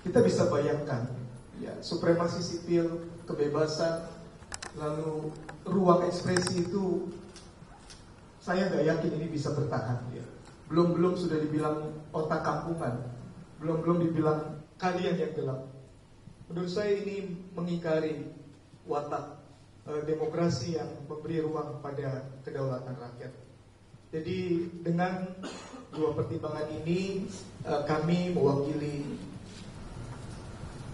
kita bisa bayangkan ya, supremasi sipil, kebebasan, lalu ruang ekspresi itu saya nggak yakin ini bisa bertahan ya. Belum sudah dibilang otak kampungan, belum dibilang kalian yang gelap. Menurut saya ini mengingkari watak demokrasi yang memberi ruang pada kedaulatan rakyat. Jadi dengan dua pertimbangan ini kami mewakili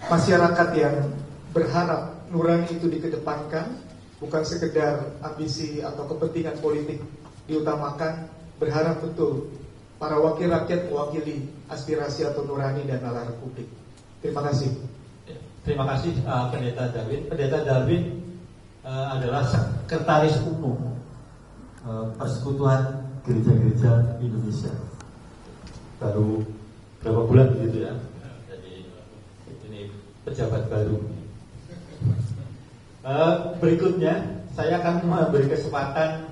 masyarakat yang berharap nurani itu dikedepankan, bukan sekedar ambisi atau kepentingan politik diutamakan, berharap betul para wakil rakyat mewakili aspirasi atau nurani dan nalar publik. Terima kasih. Terima kasih Pendeta Darwin. Pendeta Darwin adalah sekretaris umum Persekutuan Gereja-Gereja Indonesia. Baru berapa bulan begitu ya? Jadi ini pejabat baru. Berikutnya saya akan memberi kesempatan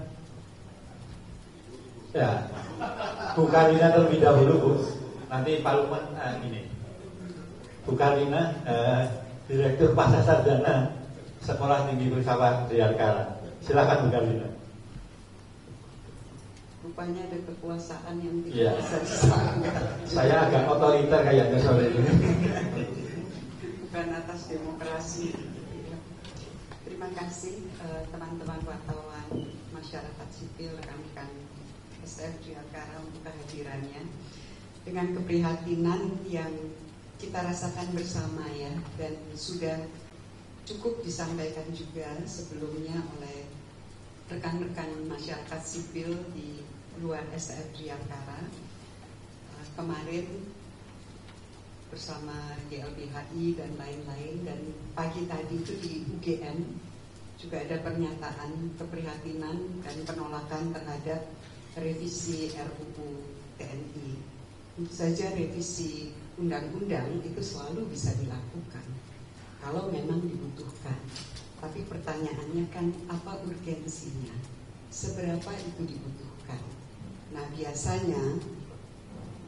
ya Bu Karina terlebih dahulu, Bu. Nanti Pak Lukman ini. Bu Karina, Direktur Pasca Sarjana Sekolah Tinggi Filsafat Bayangkara. Silakan Bu Karina. Rupanya ada kekuasaan yang tidak ya. bisa disangka. Saya agak otoriter kayaknya sore ini. Bukan atas demokrasi. Terima kasih teman-teman wartawan, masyarakat sipil, rekan-rekan SF Bayangkara untuk kehadirannya. Dengan keprihatinan yang kita rasakan bersama ya, dan sudah cukup disampaikan juga sebelumnya oleh rekan-rekan masyarakat sipil di luar SF Bayangkara. Kemarin bersama GLBHI dan lain-lain, dan pagi tadi itu di UGM juga ada pernyataan keprihatinan dan penolakan terhadap revisi RUU TNI. Tentu saja revisi undang-undang itu selalu bisa dilakukan kalau memang dibutuhkan. Tapi pertanyaannya kan apa urgensinya? Seberapa itu dibutuhkan? Nah, biasanya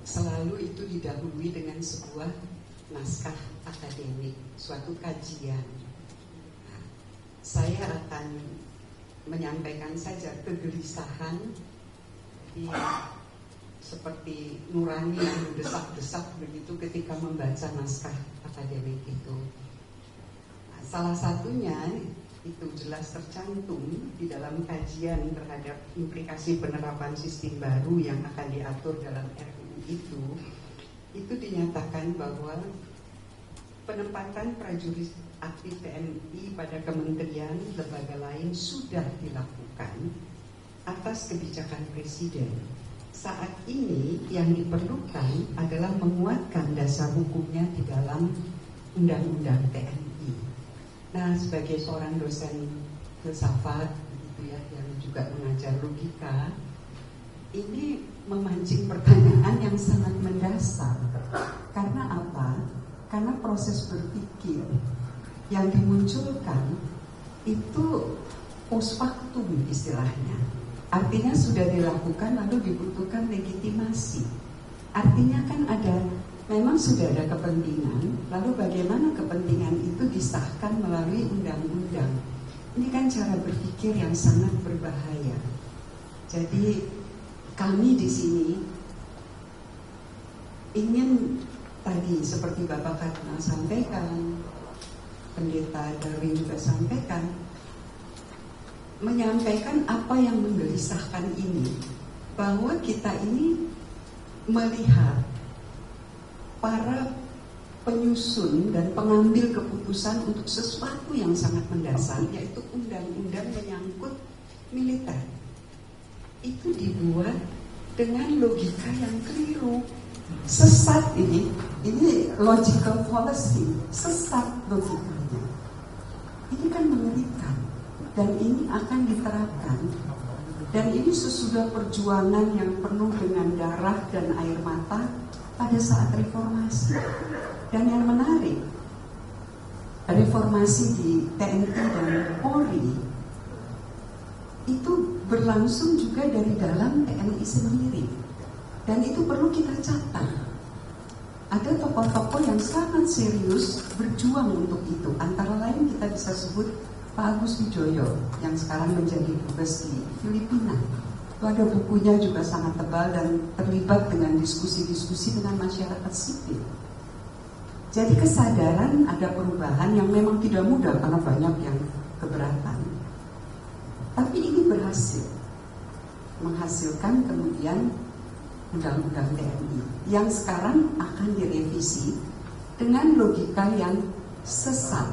selalu itu didahului dengan sebuah naskah akademik, suatu kajian. Nah, saya akan menyampaikan saja kegelisahan seperti nurani yang mendesak-desak begitu ketika membaca naskah akademik itu. Nah, salah satunya itu jelas tercantum di dalam kajian terhadap implikasi penerapan sistem baru yang akan diatur dalam RUU itu dinyatakan bahwa penempatan prajurit aktif TNI pada kementerian lembaga lain sudah dilakukan atas kebijakan Presiden. Saat ini yang diperlukan adalah menguatkan dasar hukumnya di dalam Undang-Undang TNI. Nah, sebagai seorang dosen filsafat gitu ya, yang juga mengajar logika, ini memancing pertanyaan yang sangat mendasar. Karena apa? Karena proses berpikir yang dimunculkan itu post factum istilahnya. Artinya sudah dilakukan lalu dibutuhkan legitimasi. Artinya kan memang sudah ada kepentingan, lalu bagaimana kepentingan itu disahkan melalui undang-undang. Ini kan cara berpikir yang sangat berbahaya. Jadi kami di sini ingin tadi seperti Bapak Karna sampaikan, Pendeta Darwin juga sampaikan, menyampaikan apa yang menggelisahkan ini, bahwa kita ini melihat para penyusun dan pengambil keputusan untuk sesuatu yang sangat mendasar, yaitu undang-undang menyangkut militer. Itu dibuat dengan logika yang keliru, sesat ini logical policy, sesat logikanya. Ini kan mengerikan. Dan ini akan diterapkan. Dan ini sesudah perjuangan yang penuh dengan darah dan air mata pada saat reformasi. Dan yang menarik, reformasi di TNI dan Polri itu berlangsung juga dari dalam TNI sendiri. Dan itu perlu kita catat. ada tokoh-tokoh yang sangat serius berjuang untuk itu. Antara lain kita bisa sebut Pak Agus Wijoyo yang sekarang menjadi dubes di Filipina. Itu ada bukunya juga sangat tebal dan terlibat dengan diskusi-diskusi dengan masyarakat sipil. Jadi kesadaran ada perubahan yang memang tidak mudah karena banyak yang keberatan. Tapi ini berhasil menghasilkan kemudian Undang-Undang TNI yang sekarang akan direvisi dengan logika yang sesat,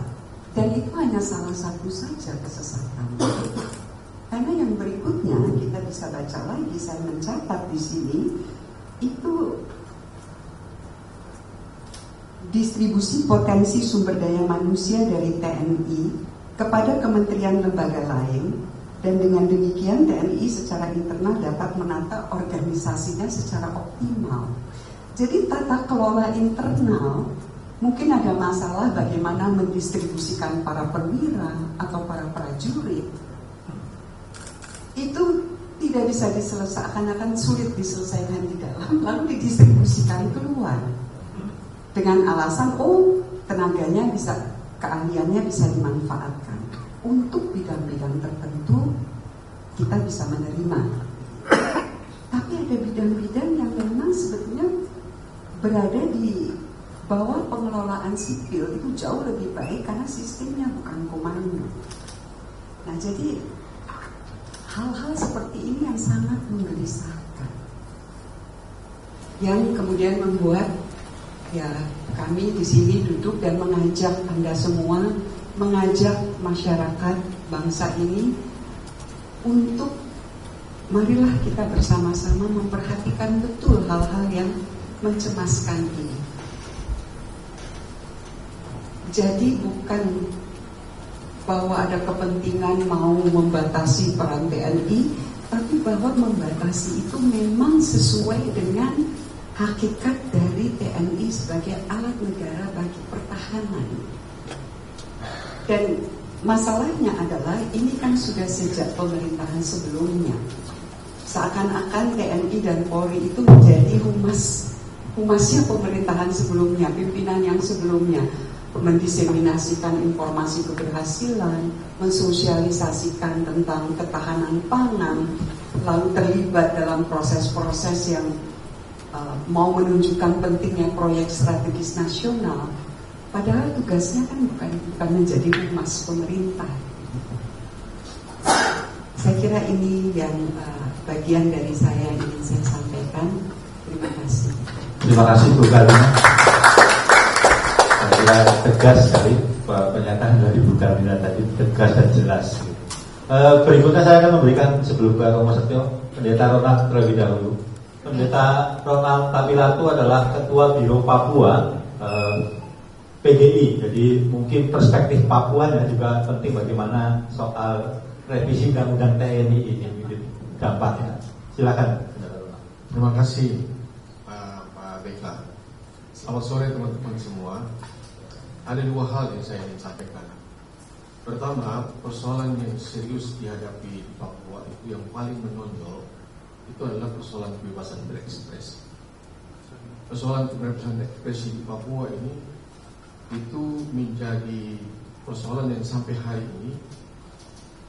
dan itu hanya salah satu saja kesesatan. Karena yang berikutnya kita bisa baca lagi, saya mencatat di sini itu distribusi potensi sumber daya manusia dari TNI kepada kementerian lembaga lain. Dan dengan demikian TNI secara internal dapat menata organisasinya secara optimal. Jadi tata kelola internal mungkin ada masalah bagaimana mendistribusikan para perwira atau para prajurit. Itu tidak bisa diselesaikan, akan sulit diselesaikan di dalam, lalu didistribusikan keluar. Dengan alasan, tenaganya bisa, keahliannya bisa dimanfaatkan. Untuk bidang-bidang tertentu kita bisa menerima. Tapi ada bidang-bidang yang memang sebetulnya berada di bawah pengelolaan sipil itu jauh lebih baik karena sistemnya bukan komando. Nah, jadi hal-hal seperti ini yang sangat menggelisahkan, yang kemudian membuat kami di sini duduk dan mengajak Anda semua, mengajak masyarakat bangsa ini untuk marilah kita bersama-sama memperhatikan betul hal-hal yang mencemaskan ini. Jadi bukan bahwa ada kepentingan mau membatasi peran TNI, tapi bahwa membatasi itu memang sesuai dengan hakikat dari TNI sebagai alat negara bagi pertahanan. Dan masalahnya adalah ini kan sudah sejak pemerintahan sebelumnya. Seakan-akan TNI dan Polri itu menjadi humasnya pemerintahan sebelumnya, pimpinan yang sebelumnya, mendiseminasikan informasi keberhasilan, mensosialisasikan tentang ketahanan pangan, lalu terlibat dalam proses-proses yang mau menunjukkan pentingnya proyek strategis nasional. Padahal tugasnya kan bukan menjadi humas pemerintah. Saya kira ini yang bagian dari saya yang ingin saya sampaikan. Terima kasih. Terima kasih Bu Karina. Saya kira tegas sekali pernyataan dari Bu Karina tadi, tegas dan jelas. Berikutnya saya akan memberikan sebelum ke Romo Setio, Pendeta Ronald terlebih dahulu. Pendeta Ronald Tapilato adalah Ketua Biro Papua PGI, jadi mungkin perspektif Papua dan juga penting bagaimana soal revisi Undang-Undang TNI ini dampaknya. Silakan. Terima kasih Pak Beka. Selamat sore teman-teman semua. Ada dua hal yang saya ingin sampaikan. Pertama, persoalan yang serius dihadapi di Papua itu yang paling menonjol itu adalah persoalan kebebasan berekspresi. Persoalan kebebasan ekspresi di Papua ini itu menjadi persoalan yang sampai hari ini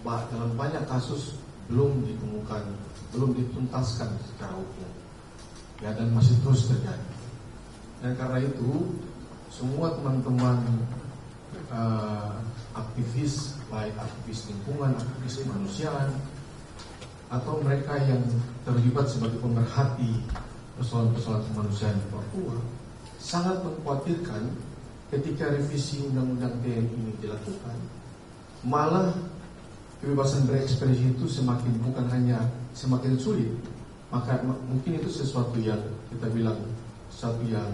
dalam banyak kasus belum ditemukan, belum dituntaskan secara hukum, dan masih terus terjadi. Dan karena itu semua teman-teman aktivis, baik aktivis lingkungan, aktivis kemanusiaan, atau mereka yang terlibat sebagai pemerhati persoalan-persoalan kemanusiaan di Papua, sangat mengkhawatirkan ketika revisi Undang-Undang TNI ini dilakukan, malah kebebasan berekspresi itu bukan hanya semakin sulit, maka mungkin itu sesuatu yang kita bilang sesuatu yang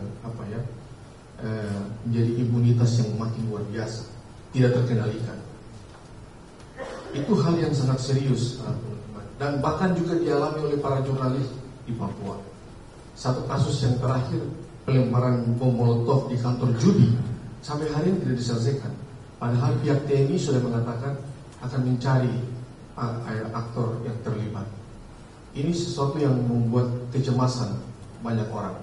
menjadi imunitas yang makin luar biasa, tidak terkendalikan. Itu hal yang sangat serius, teman-teman, dan bahkan juga dialami oleh para jurnalis di Papua. Satu kasus yang terakhir, pelemparan bom molotov di kantor judi, sampai hari ini tidak diselesaikan. Padahal pihak TNI sudah mengatakan akan mencari aktor yang terlibat. Ini sesuatu yang membuat kecemasan banyak orang.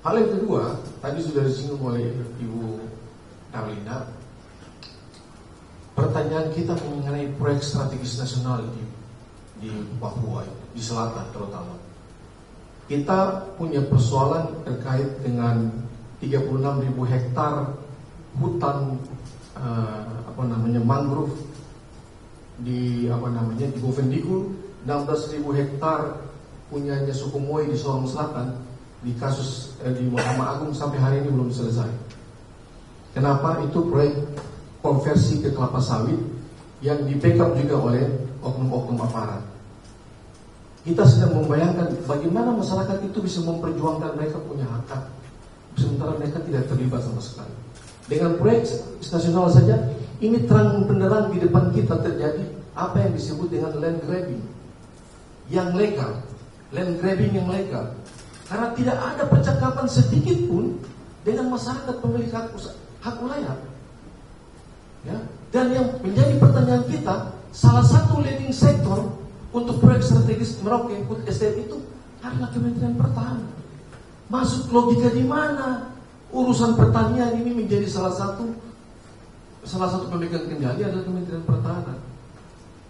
Hal yang kedua, tadi sudah disinggung oleh Ibu Carlina, pertanyaan kita mengenai proyek strategis nasional di Papua, di selatan terutama. Kita punya persoalan terkait dengan 36.000 hektar hutan mangrove di di Bovendigul, 16.000 hektar punyanya suku Moi di Sorong Selatan. Di kasus di Mahkamah Agung sampai hari ini belum selesai. Kenapa? Itu proyek konversi ke kelapa sawit yang di backup juga oleh oknum-oknum aparat. Kita sedang membayangkan bagaimana masyarakat itu bisa memperjuangkan mereka punya hak, sementara mereka tidak terlibat sama sekali. Dengan proyek nasional saja, ini terang benderang di depan kita terjadi apa yang disebut dengan land grabbing yang legal, land grabbing yang legal. Karena tidak ada percakapan sedikit pun dengan masyarakat pemilik hak wilayah. Ya. Dan yang menjadi pertanyaan kita, salah satu leading sektor untuk proyek strategis Merauke Food Estate itu adalah Kementerian Pertahanan. Masuk logika di mana urusan pertanian ini menjadi salah satu pemegang kendali adalah Kementerian Pertahanan.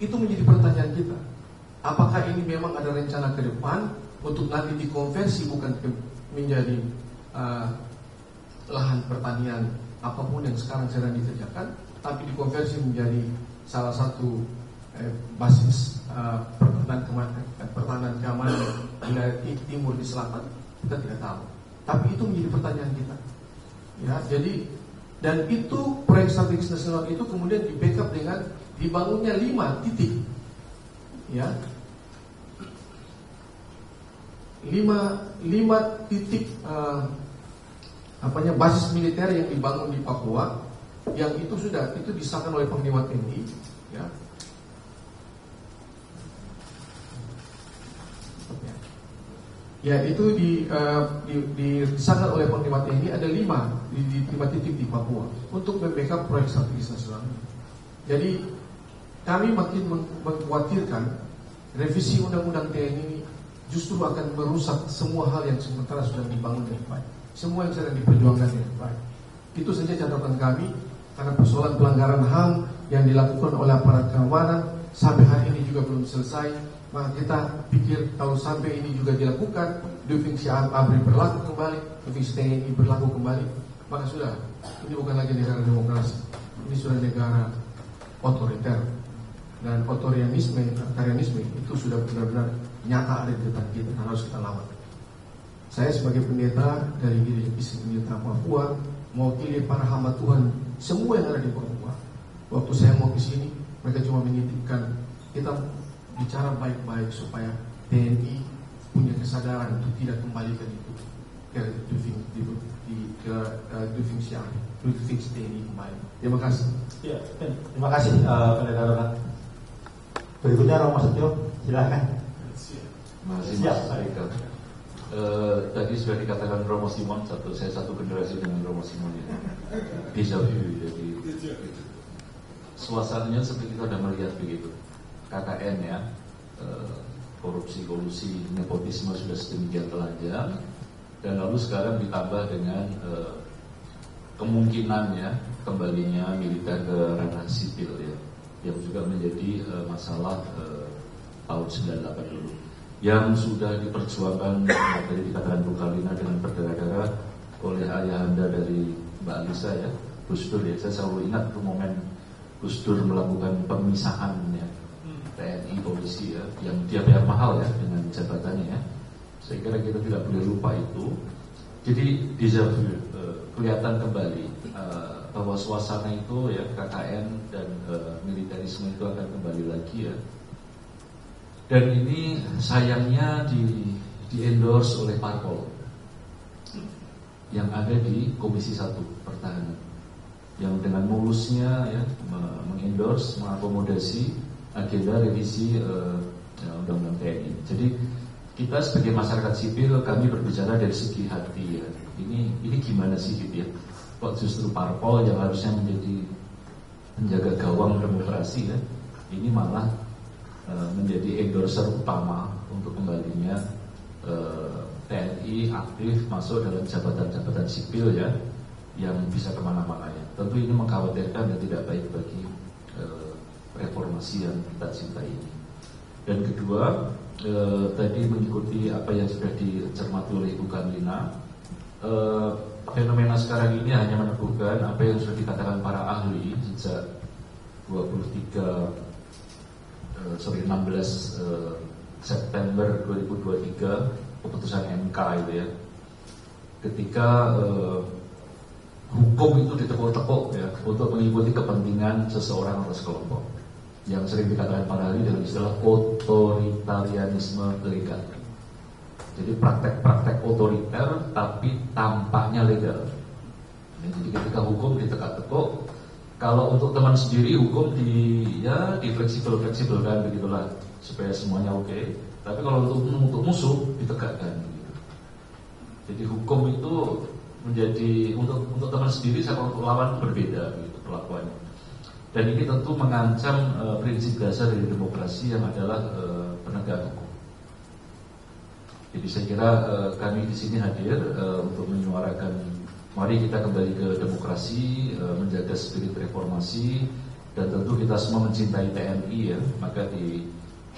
Itu menjadi pertanyaan kita. Apakah ini memang ada rencana ke depan untuk nanti dikonversi bukan menjadi lahan pertanian apapun yang sekarang sedang dikerjakan, tapi dikonversi menjadi salah satu basis pertahanan keamanan di timur di selatan, kita tidak tahu. Tapi itu menjadi pertanyaan kita. Ya, jadi dan itu proyek strategis nasional itu kemudian di backup dengan dibangunnya 5 titik. Ya. 5 titik basis militer yang dibangun di Papua, yang itu disahkan oleh Panglima TNI, ya. Ya, itu disahkan oleh Panglima TNI, ada 5 titik di Papua untuk membackup proyek strategis nasional. Jadi kami makin mengkhawatirkan revisi undang-undang TNI ini justru akan merusak semua hal yang sementara sudah dibangun dengan baik, semua yang sedang diperjuangkan dengan baik. Itu saja catatan kami, karena persoalan pelanggaran HAM yang dilakukan oleh aparat keamanan sampai hari ini juga belum selesai. Maka kita pikir kalau sampai ini juga dilakukan, Defungsi ABRI berlaku kembali, Defungsi TNI berlaku kembali, maka sudah, ini bukan lagi negara demokrasi, ini sudah negara otoriter. Dan otorianisme itu sudah benar-benar nyata ada di depan kita dan harus kita lawan. Saya sebagai pendeta dari Divisi Pendeta Papua mewakili para hamba Tuhan semua yang ada di Papua. Waktu saya mau ke sini, mereka cuma menitipkan kita bicara baik-baik supaya TNI punya kesadaran untuk tidak kembalikan itu ke Divisi TNI kembali. Terima kasih. Ya, terima kasih Pendeta Ronald. Berikutnya Romo Setio, silakan. Siap, Pak. Tadi sudah dikatakan Romo Simon, saya satu generasi dengan Romo Simon ini. Déjà vu, jadi suasananya seperti kita sudah melihat begitu. KKN ya, korupsi, kolusi, nepotisme sudah sedemikian telanjang, dan lalu sekarang ditambah dengan kemungkinannya kembalinya militer ke ranah sipil ya, yang juga menjadi masalah tahun 98 dulu, yang sudah diperjuangkan dari dikatakan Bu Carlina dengan berdarah-darah oleh ayahanda dari Mbak Alisa ya, Gus Dur ya. Saya selalu ingat tuh momen Gus Dur melakukan pemisahan ya, TNI polisi ya, yang dia bayar mahal ya dengan jabatannya ya. Saya kira kita tidak boleh lupa itu. Jadi déjà vu, kelihatan kembali bahwa suasana itu ya, KKN dan militerisme itu akan kembali lagi ya. Dan ini sayangnya di-endorse oleh parpol yang ada di Komisi 1 Pertahanan, yang dengan mulusnya ya mengendorse, mengakomodasi agenda revisi Undang-Undang TNI. Jadi kita sebagai masyarakat sipil, kami berbicara dari segi hati ya. Ini gimana sih gitu ya? Kok justru parpol yang harusnya menjadi penjaga gawang demokrasi ya, ini malah menjadi endorser utama untuk kembalinya TNI aktif masuk dalam jabatan-jabatan sipil ya, yang bisa kemana-mana ya. Tentu ini mengkhawatirkan dan tidak baik bagi reformasi yang kita cintai ini. Dan kedua, tadi mengikuti apa yang sudah dicermati oleh Ibu Karlina, fenomena sekarang ini hanya meneguhkan apa yang sudah dikatakan para ahli sejak 16 September 2023 keputusan MK itu ya, ketika hukum itu ditekuk-tekuk ya untuk mengikuti kepentingan seseorang atau sekelompok yang sering dikatakan para ahli dalam istilah otoritarianisme legal. Jadi praktek-praktek otoriter tapi tampaknya legal. Jadi ketika hukum ditekuk-tekuk, kalau untuk teman sendiri hukum di fleksibel-fleksibelkan begitulah supaya semuanya oke. Tapi kalau untuk musuh ditegakkan gitu. Jadi hukum itu menjadi untuk teman sendiri sama untuk lawan berbeda gitu perlakuannya. Dan ini tentu mengancam prinsip dasar dari demokrasi yang adalah penegakan hukum. Jadi saya kira kami di sini hadir untuk menyuarakan, mari kita kembali ke demokrasi, menjaga spirit reformasi, dan tentu kita semua mencintai TNI ya. Maka di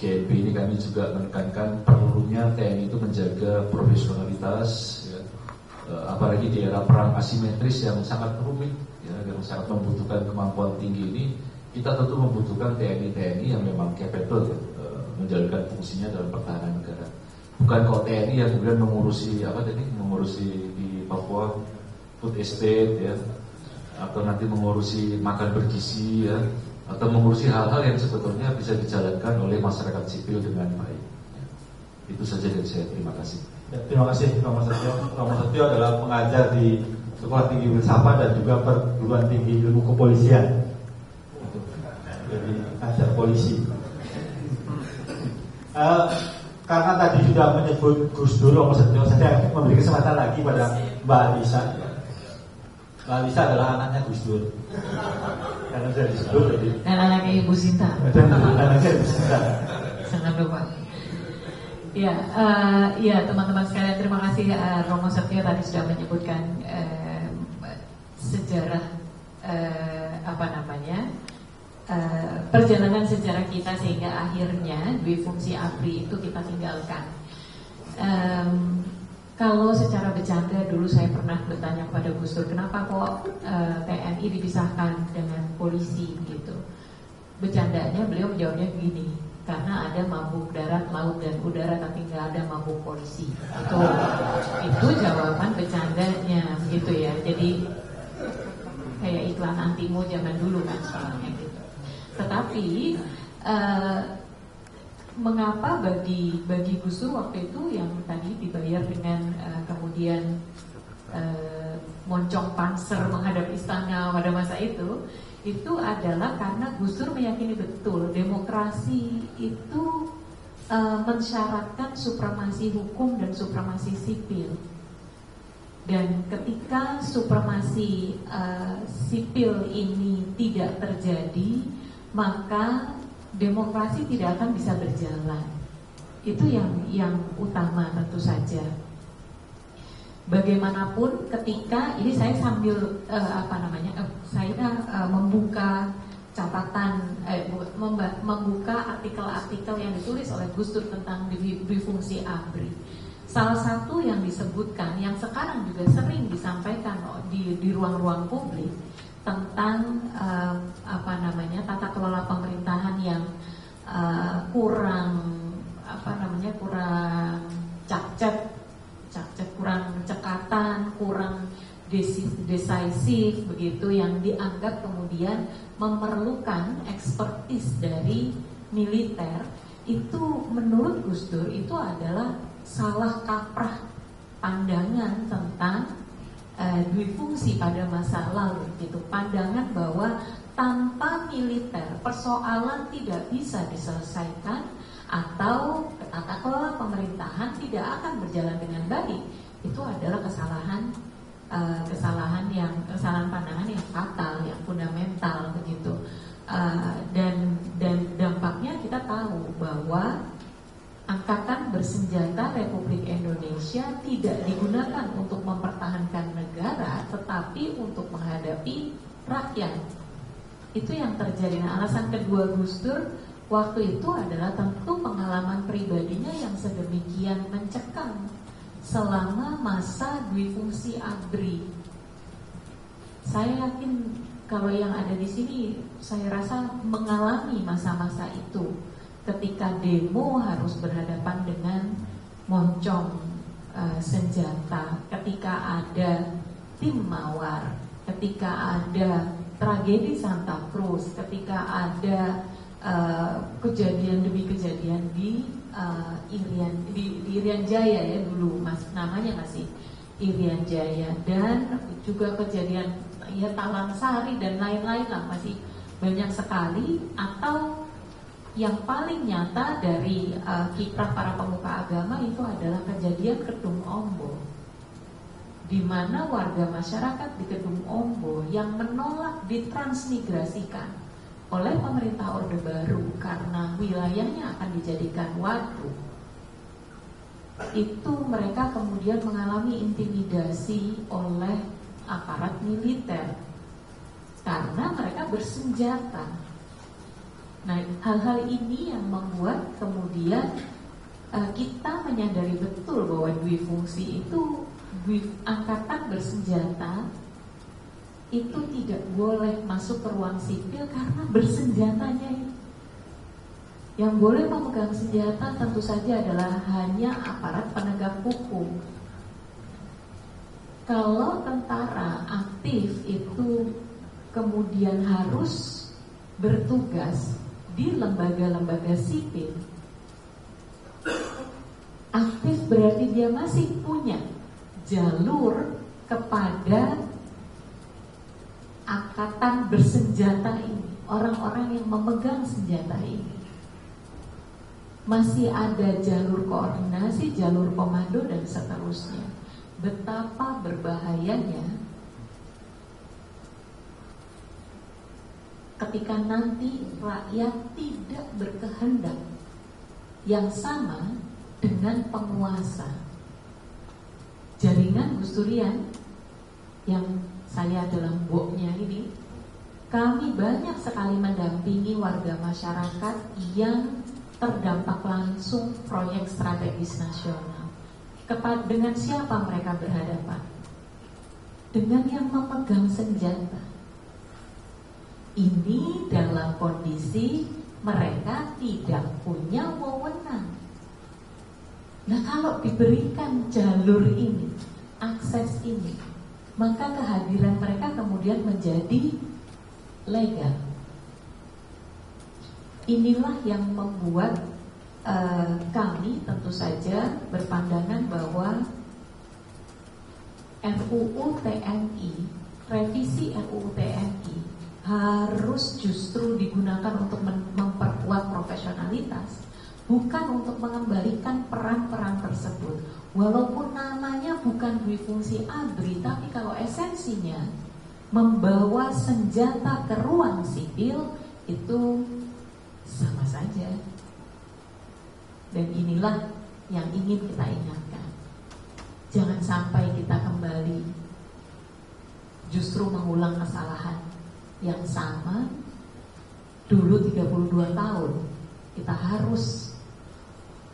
GNP ini kami juga menekankan perlunya TNI itu menjaga profesionalitas ya. Apalagi di era perang asimetris yang sangat rumit ya, yang sangat membutuhkan kemampuan tinggi ini, kita tentu membutuhkan TNI yang memang capable ya, menjalankan fungsinya dalam pertahanan negara. Bukan kalau TNI yang kemudian mengurusi di Papua food estate ya, atau nanti mengurusi makan bergizi ya, atau mengurusi hal-hal yang sebetulnya bisa dijalankan oleh masyarakat sipil dengan baik ya. Itu saja dari saya, terima kasih. Ya, terima kasih Romo Setio. Romo Setio adalah pengajar di Sekolah Tinggi Filsafat dan juga Perguruan Tinggi Ilmu Kepolisian. Jadi pengajar polisi. Karena tadi sudah menyebut Gus Dur, Romo Setio, saya memberi kesempatan lagi pada Mbak Alisa. Mbak Alisa adalah anaknya Gus Dur. Karena sudah disebut jadi. Dan anaknya Ibu Sinta. Dan anaknya Ibu Sinta. Jangan lupa. Ya, teman-teman sekalian, terima kasih Romo Setio tadi sudah menyebutkan sejarah perjalanan sejarah kita sehingga akhirnya dua fungsi ABRI itu kita tinggalkan. Kalau secara bercanda dulu saya pernah bertanya kepada Gus Dur, kenapa kok TNI dipisahkan dengan polisi gitu. Bercandanya beliau menjawabnya begini, karena ada mabuk darat, laut dan udara tapi nggak ada mabuk polisi. Itu jawaban bercandanya gitu ya. Jadi kayak iklan antimo zaman dulu kan soalnya gitu. Tetapi mengapa bagi Gus Dur waktu itu yang tadi dibayar dengan kemudian moncong panser menghadap istana pada masa itu adalah karena Gus Dur meyakini betul demokrasi itu mensyaratkan supremasi hukum dan supremasi sipil. Dan ketika supremasi sipil ini tidak terjadi, maka demokrasi tidak akan bisa berjalan. Itu yang utama tentu saja. Bagaimanapun ketika ini saya sambil membuka catatan, membuka artikel-artikel yang ditulis oleh Gus Dur tentang difungsi ABRI. Salah satu yang disebutkan, yang sekarang juga sering disampaikan di ruang-ruang publik tentang tata kelola pemerintahan yang kurang kurang cekatan, kurang decisif begitu, yang dianggap kemudian memerlukan ekspertis dari militer. Itu menurut Gus Dur itu adalah salah kaprah pandangan tentang difungsi pada masa lalu gitu. Pandangan bahwa tanpa militer persoalan tidak bisa diselesaikan atau tata kelola pemerintahan tidak akan berjalan dengan baik. Itu adalah kesalahan pandangan yang fatal, yang fundamental begitu. Dan dampaknya kita tahu bahwa Angkatan Bersenjata Republik Indonesia tidak digunakan untuk mempertahankan negara, tetapi untuk menghadapi rakyat. Itu yang terjadi. Nah, alasan kedua Gus Dur waktu itu adalah tentu pengalaman pribadinya yang sedemikian mencekam selama masa duifungsi ABRI. Saya yakin kalau yang ada di sini, saya rasa mengalami masa-masa itu. Ketika demo harus berhadapan dengan moncong senjata, ketika ada tim mawar, ketika ada tragedi Santa Cruz, ketika ada kejadian demi kejadian di Irian Jaya ya dulu, namanya masih Irian Jaya, dan juga kejadian ya Talang Sari dan lain-lain lah, masih banyak sekali. Atau yang paling nyata dari kiprah para pemuka agama itu adalah kejadian Kedung Ombo, di mana warga masyarakat di Kedung Ombo yang menolak ditransmigrasikan oleh pemerintah Orde Baru karena wilayahnya akan dijadikan waduk, itu mereka kemudian mengalami intimidasi oleh aparat militer karena mereka bersenjata. Nah, hal-hal ini yang membuat kemudian kita menyadari betul bahwa duifungsi itu, angkatan bersenjata itu tidak boleh masuk ke ruang sipil karena bersenjatanya itu. Yang boleh memegang senjata tentu saja adalah hanya aparat penegak hukum. Kalau tentara aktif itu kemudian harus bertugas di lembaga-lembaga sipil, aktif berarti dia masih punya jalur kepada angkatan bersenjata ini, orang-orang yang memegang senjata ini. Masih ada jalur koordinasi, jalur komando, dan seterusnya. Betapa berbahayanya ketika nanti rakyat tidak berkehendak yang sama dengan penguasa. Jaringan Gus Durian yang saya dalam boknya ini, kami banyak sekali mendampingi warga masyarakat yang terdampak langsung proyek strategis nasional. Dengan siapa mereka berhadapan? Dengan yang memegang senjata. Ini dalam kondisi mereka tidak punya wewenang. Nah, kalau diberikan jalur ini, akses ini, maka kehadiran mereka kemudian menjadi legal. Inilah yang membuat kami tentu saja berpandangan bahwa RUU TNI, revisi RUU TNI harus justru digunakan untuk memperkuat profesionalitas, bukan untuk mengembalikan peran-peran tersebut. Walaupun namanya bukan duifungsi ABRI, tapi kalau esensinya membawa senjata ke ruang sipil, itu sama saja. Dan inilah yang ingin kita ingatkan. Jangan sampai kita kembali justru mengulang kesalahan yang sama. Dulu 32 tahun kita harus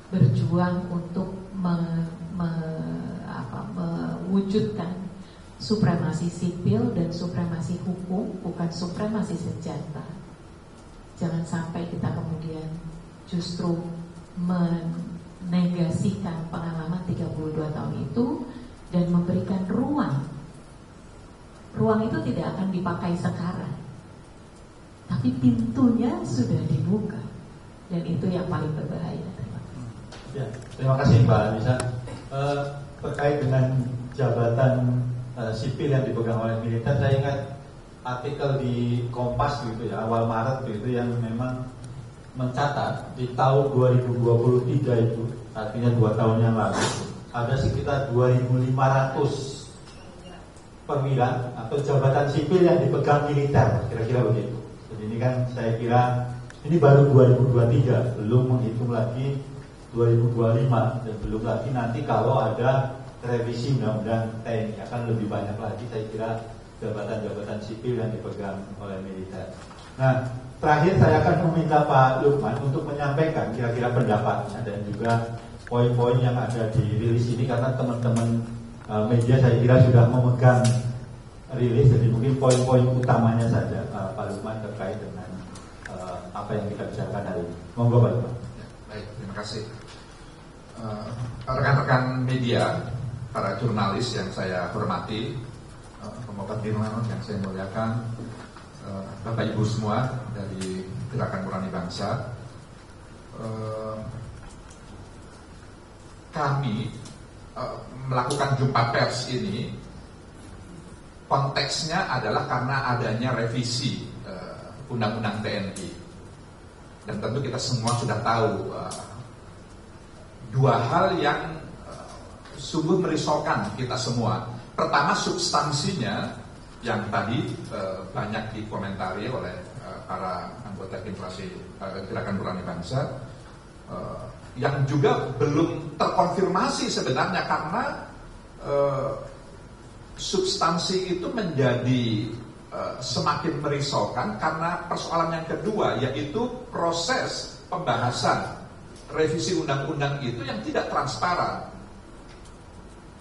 berjuang untuk mewujudkan supremasi sipil dan supremasi hukum, bukan supremasi senjata. Jangan sampai kita kemudian justru menegasikan pengalaman 32 tahun itu dan memberikan ruang. Ruang itu tidak akan dipakai sekarang, tapi pintunya sudah dibuka, dan itu yang paling berbahaya. Ya, terima kasih Mbak Anissa. Terkait dengan jabatan sipil yang dipegang oleh militer, saya ingat artikel di Kompas gitu ya, awal Maret gitu, yang memang mencatat di tahun 2023 itu, artinya 2 tahun yang lalu, ada sekitar 2.500 perwira atau jabatan sipil yang dipegang militer, kira-kira begitu. Jadi ini kan saya kira ini baru 2023, belum menghitung lagi 2025, dan belum lagi nanti kalau ada revisi undang-undang TNI akan lebih banyak lagi saya kira jabatan-jabatan sipil yang dipegang oleh militer. Nah, terakhir saya akan meminta Pak Lukman untuk menyampaikan kira-kira pendapatnya dan juga poin-poin yang ada di rilis ini, karena teman-teman media saya kira sudah memegang rilis, jadi mungkin poin-poin utamanya saja Pak Lukman terkait dengan apa yang kita bicarakan hari ini. Monggo Pak Lukman. Baik, terima kasih. Rekan-rekan media, para jurnalis yang saya hormati, pemokat Birman yang saya muliakan, Bapak Ibu semua dari Gerakan Nurani Bangsa, kami melakukan jumpa pers ini konteksnya adalah karena adanya revisi Undang-Undang TNI, dan tentu kita semua sudah tahu dua hal yang sungguh merisaukan kita semua. Pertama, substansinya yang tadi banyak dikomentari oleh para anggota Gerakan Nurani Bangsa, yang juga belum terkonfirmasi sebenarnya, karena substansi itu menjadi semakin merisaukan karena persoalan yang kedua, yaitu proses pembahasan revisi undang-undang itu yang tidak transparan,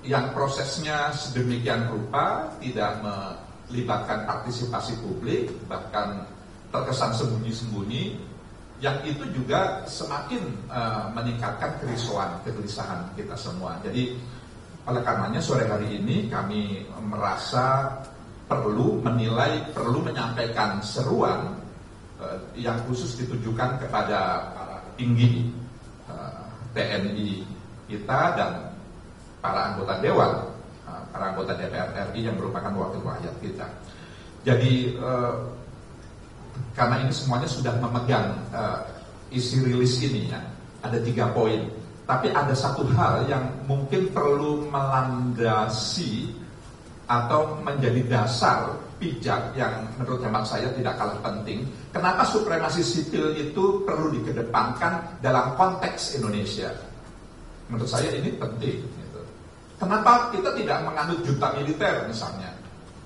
yang prosesnya sedemikian rupa tidak melibatkan partisipasi publik, bahkan terkesan sembunyi-sembunyi, yang itu juga semakin meningkatkan kegelisahan kita semua. Jadi oleh karenanya sore hari ini kami merasa perlu menyampaikan seruan yang khusus ditujukan kepada para tinggi TNI kita dan para anggota Dewan, para anggota DPR RI yang merupakan wakil rakyat kita. Jadi karena ini semuanya sudah memegang isi rilis ini ya, ada 3 poin. Tapi ada satu hal yang mungkin perlu melandasi atau menjadi dasar pijak yang menurut hemat saya tidak kalah penting. Kenapa supremasi sipil itu perlu dikedepankan dalam konteks Indonesia? Menurut saya ini penting. Kenapa kita tidak menganut junta militer misalnya,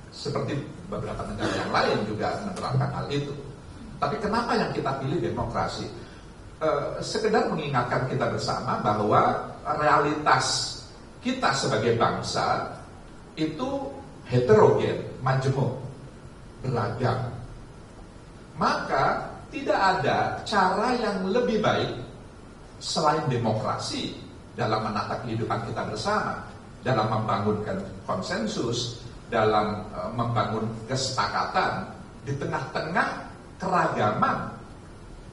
seperti beberapa negara yang lain juga menerapkan hal itu. Tapi kenapa yang kita pilih demokrasi? Sekedar mengingatkan kita bersama bahwa realitas kita sebagai bangsa itu heterogen, majemuk, beragam. Maka tidak ada cara yang lebih baik selain demokrasi dalam menata kehidupan kita bersama, dalam membangunkan konsensus, dalam membangun kesepakatan di tengah-tengah keragaman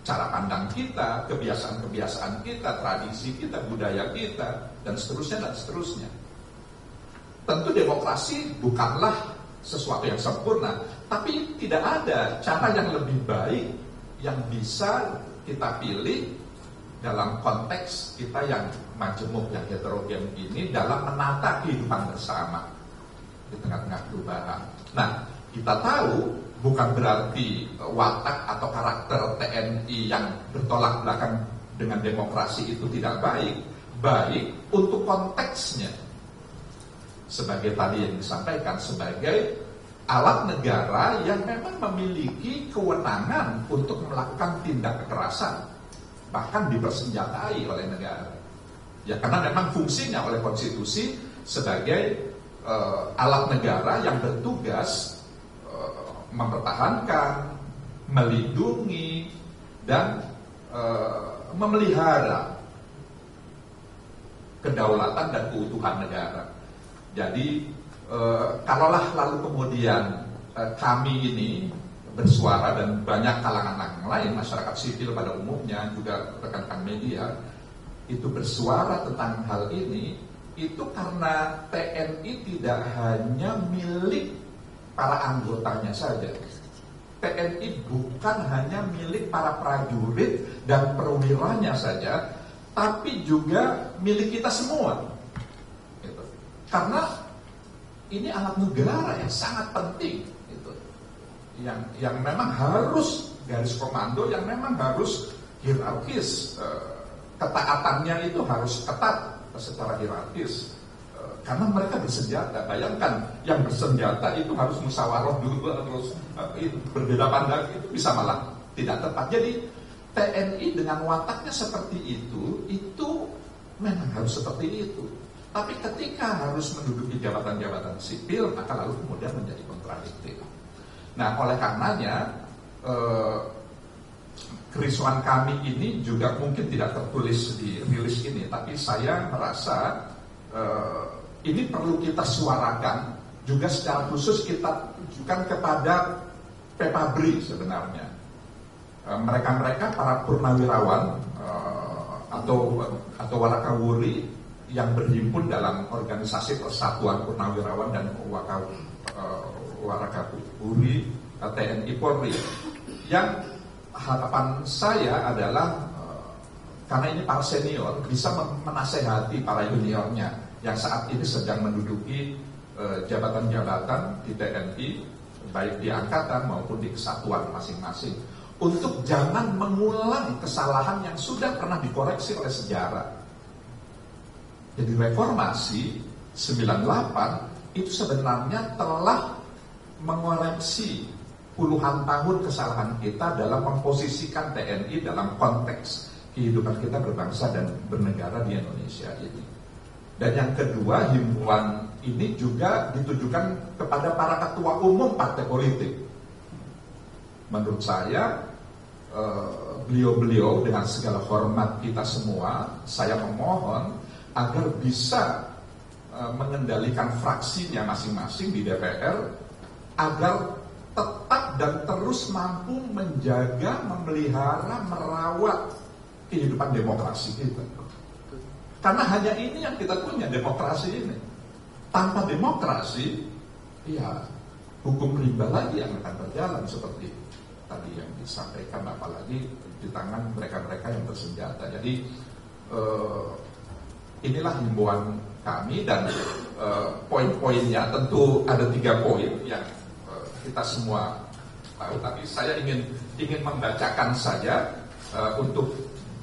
cara pandang kita, kebiasaan-kebiasaan kita, tradisi kita, budaya kita, dan seterusnya dan seterusnya. Tentu demokrasi bukanlah sesuatu yang sempurna, tapi tidak ada cara yang lebih baik yang bisa kita pilih dalam konteks kita yang majemuk, yang heterogen ini, dalam menata kehidupan bersama di tengah-tengah perubahan. Nah, kita tahu bukan berarti watak atau karakter TNI yang bertolak belakang dengan demokrasi itu tidak baik. Baik untuk konteksnya, sebagai tadi yang disampaikan, sebagai alat negara yang memang memiliki kewenangan untuk melakukan tindak kekerasan, bahkan dipersenjatai oleh negara. Ya, karena memang fungsinya oleh konstitusi sebagai alat negara yang bertugas mempertahankan, melindungi, dan memelihara kedaulatan dan keutuhan negara. Jadi kalaulah lalu kemudian kami ini bersuara, dan banyak kalangan yang lain, masyarakat sipil pada umumnya, juga rekan-rekan media, itu bersuara tentang hal ini, itu karena TNI tidak hanya milik para anggotanya saja. TNI bukan hanya milik para prajurit dan perwiranya saja, tapi juga milik kita semua. Gitu. Karena ini alat negara yang sangat penting, gitu. Yang memang harus garis komando, yang memang harus hierarkis, ketaatannya itu harus ketat secara hierarkis. karena mereka bersenjata. Bayangkan yang bersenjata itu harus musyawarah dulu, terus berbeda pandang, itu bisa malah tidak tepat. Jadi TNI dengan wataknya seperti itu memang harus seperti itu. Tapi ketika harus menduduki jabatan-jabatan sipil, maka lalu kemudian menjadi kontradiktif. Nah, oleh karenanya kerisauan kami ini juga mungkin tidak tertulis di rilis ini, tapi saya merasa ini perlu kita suarakan juga secara khusus kita tujukan kepada Pepabri sebenarnya. Mereka-mereka para purnawirawan atau warakawuri yang berhimpun dalam organisasi Persatuan Purnawirawan dan Warakawuri TNI Polri, yang harapan saya adalah karena ini para senior bisa menasehati para juniornya yang saat ini sedang menduduki jabatan-jabatan di TNI, baik di angkatan maupun di kesatuan masing-masing, untuk jangan mengulang kesalahan yang sudah pernah dikoreksi oleh sejarah. Jadi reformasi 98 itu sebenarnya telah mengoreksi puluhan tahun kesalahan kita dalam memposisikan TNI dalam konteks kehidupan kita berbangsa dan bernegara di Indonesia ini. Dan yang kedua, himbauan ini juga ditujukan kepada para ketua umum partai politik. Menurut saya, beliau-beliau dengan segala hormat kita semua, saya memohon agar bisa mengendalikan fraksinya masing-masing di DPR agar tetap dan terus mampu menjaga, memelihara, merawat kehidupan demokrasi kita. Karena hanya ini yang kita punya, demokrasi ini. Tanpa demokrasi, ya hukum rimba lagi yang akan berjalan seperti tadi yang disampaikan, apalagi di tangan mereka-mereka yang bersenjata. Jadi inilah himbauan kami, dan poin-poinnya tentu ada 3 poin yang kita semua tahu, tapi saya ingin membacakan saja untuk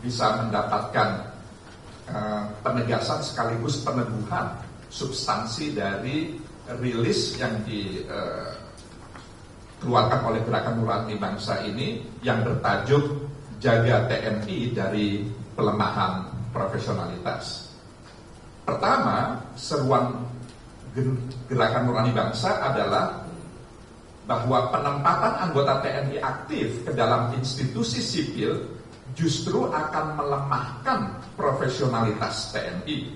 bisa mendapatkan penegasan sekaligus peneguhan substansi dari rilis yang dikeluarkan oleh Gerakan Nurani Bangsa ini yang bertajuk Jaga TNI dari Pelemahan Profesionalitas. Pertama, seruan Gerakan Nurani Bangsa adalah bahwa penempatan anggota TNI aktif ke dalam institusi sipil justru akan melemahkan profesionalitas TNI.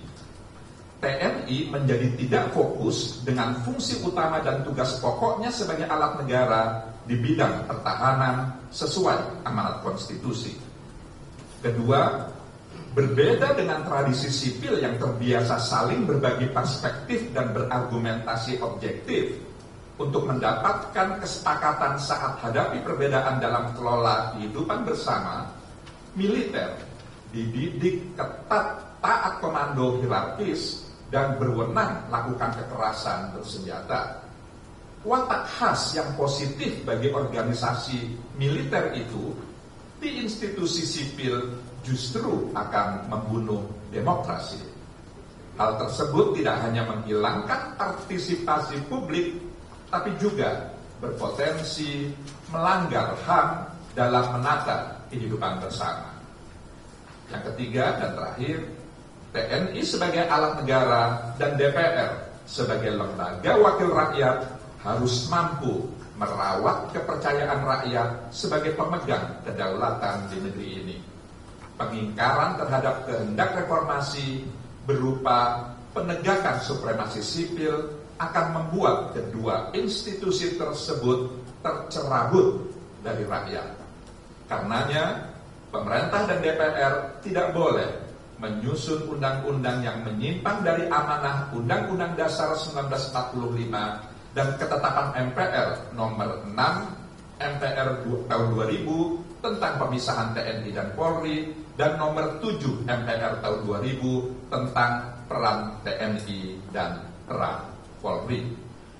TNI menjadi tidak fokus dengan fungsi utama dan tugas pokoknya sebagai alat negara di bidang pertahanan sesuai amanat konstitusi. Kedua, berbeda dengan tradisi sipil yang terbiasa saling berbagi perspektif dan berargumentasi objektif untuk mendapatkan kesepakatan saat hadapi perbedaan dalam kelola kehidupan bersama, militer dididik ketat, taat komando hierarkis, dan berwenang lakukan kekerasan bersenjata. Watak khas yang positif bagi organisasi militer itu di institusi sipil justru akan membunuh demokrasi. Hal tersebut tidak hanya menghilangkan partisipasi publik, tapi juga berpotensi melanggar HAM dalam menata kehidupan bersama. Yang ketiga dan terakhir, TNI sebagai alat negara dan DPR sebagai lembaga wakil rakyat harus mampu merawat kepercayaan rakyat sebagai pemegang kedaulatan di negeri ini. Pengingkaran terhadap kehendak reformasi berupa penegakan supremasi sipil akan membuat kedua institusi tersebut tercerabut dari rakyat. Karenanya, pemerintah dan DPR tidak boleh menyusun undang-undang yang menyimpang dari amanah Undang-Undang Dasar 1945 dan ketetapan MPR nomor 6 MPR tahun 2000 tentang pemisahan TNI dan Polri, dan nomor 7 MPR tahun 2000 tentang peran TNI dan peran Polri.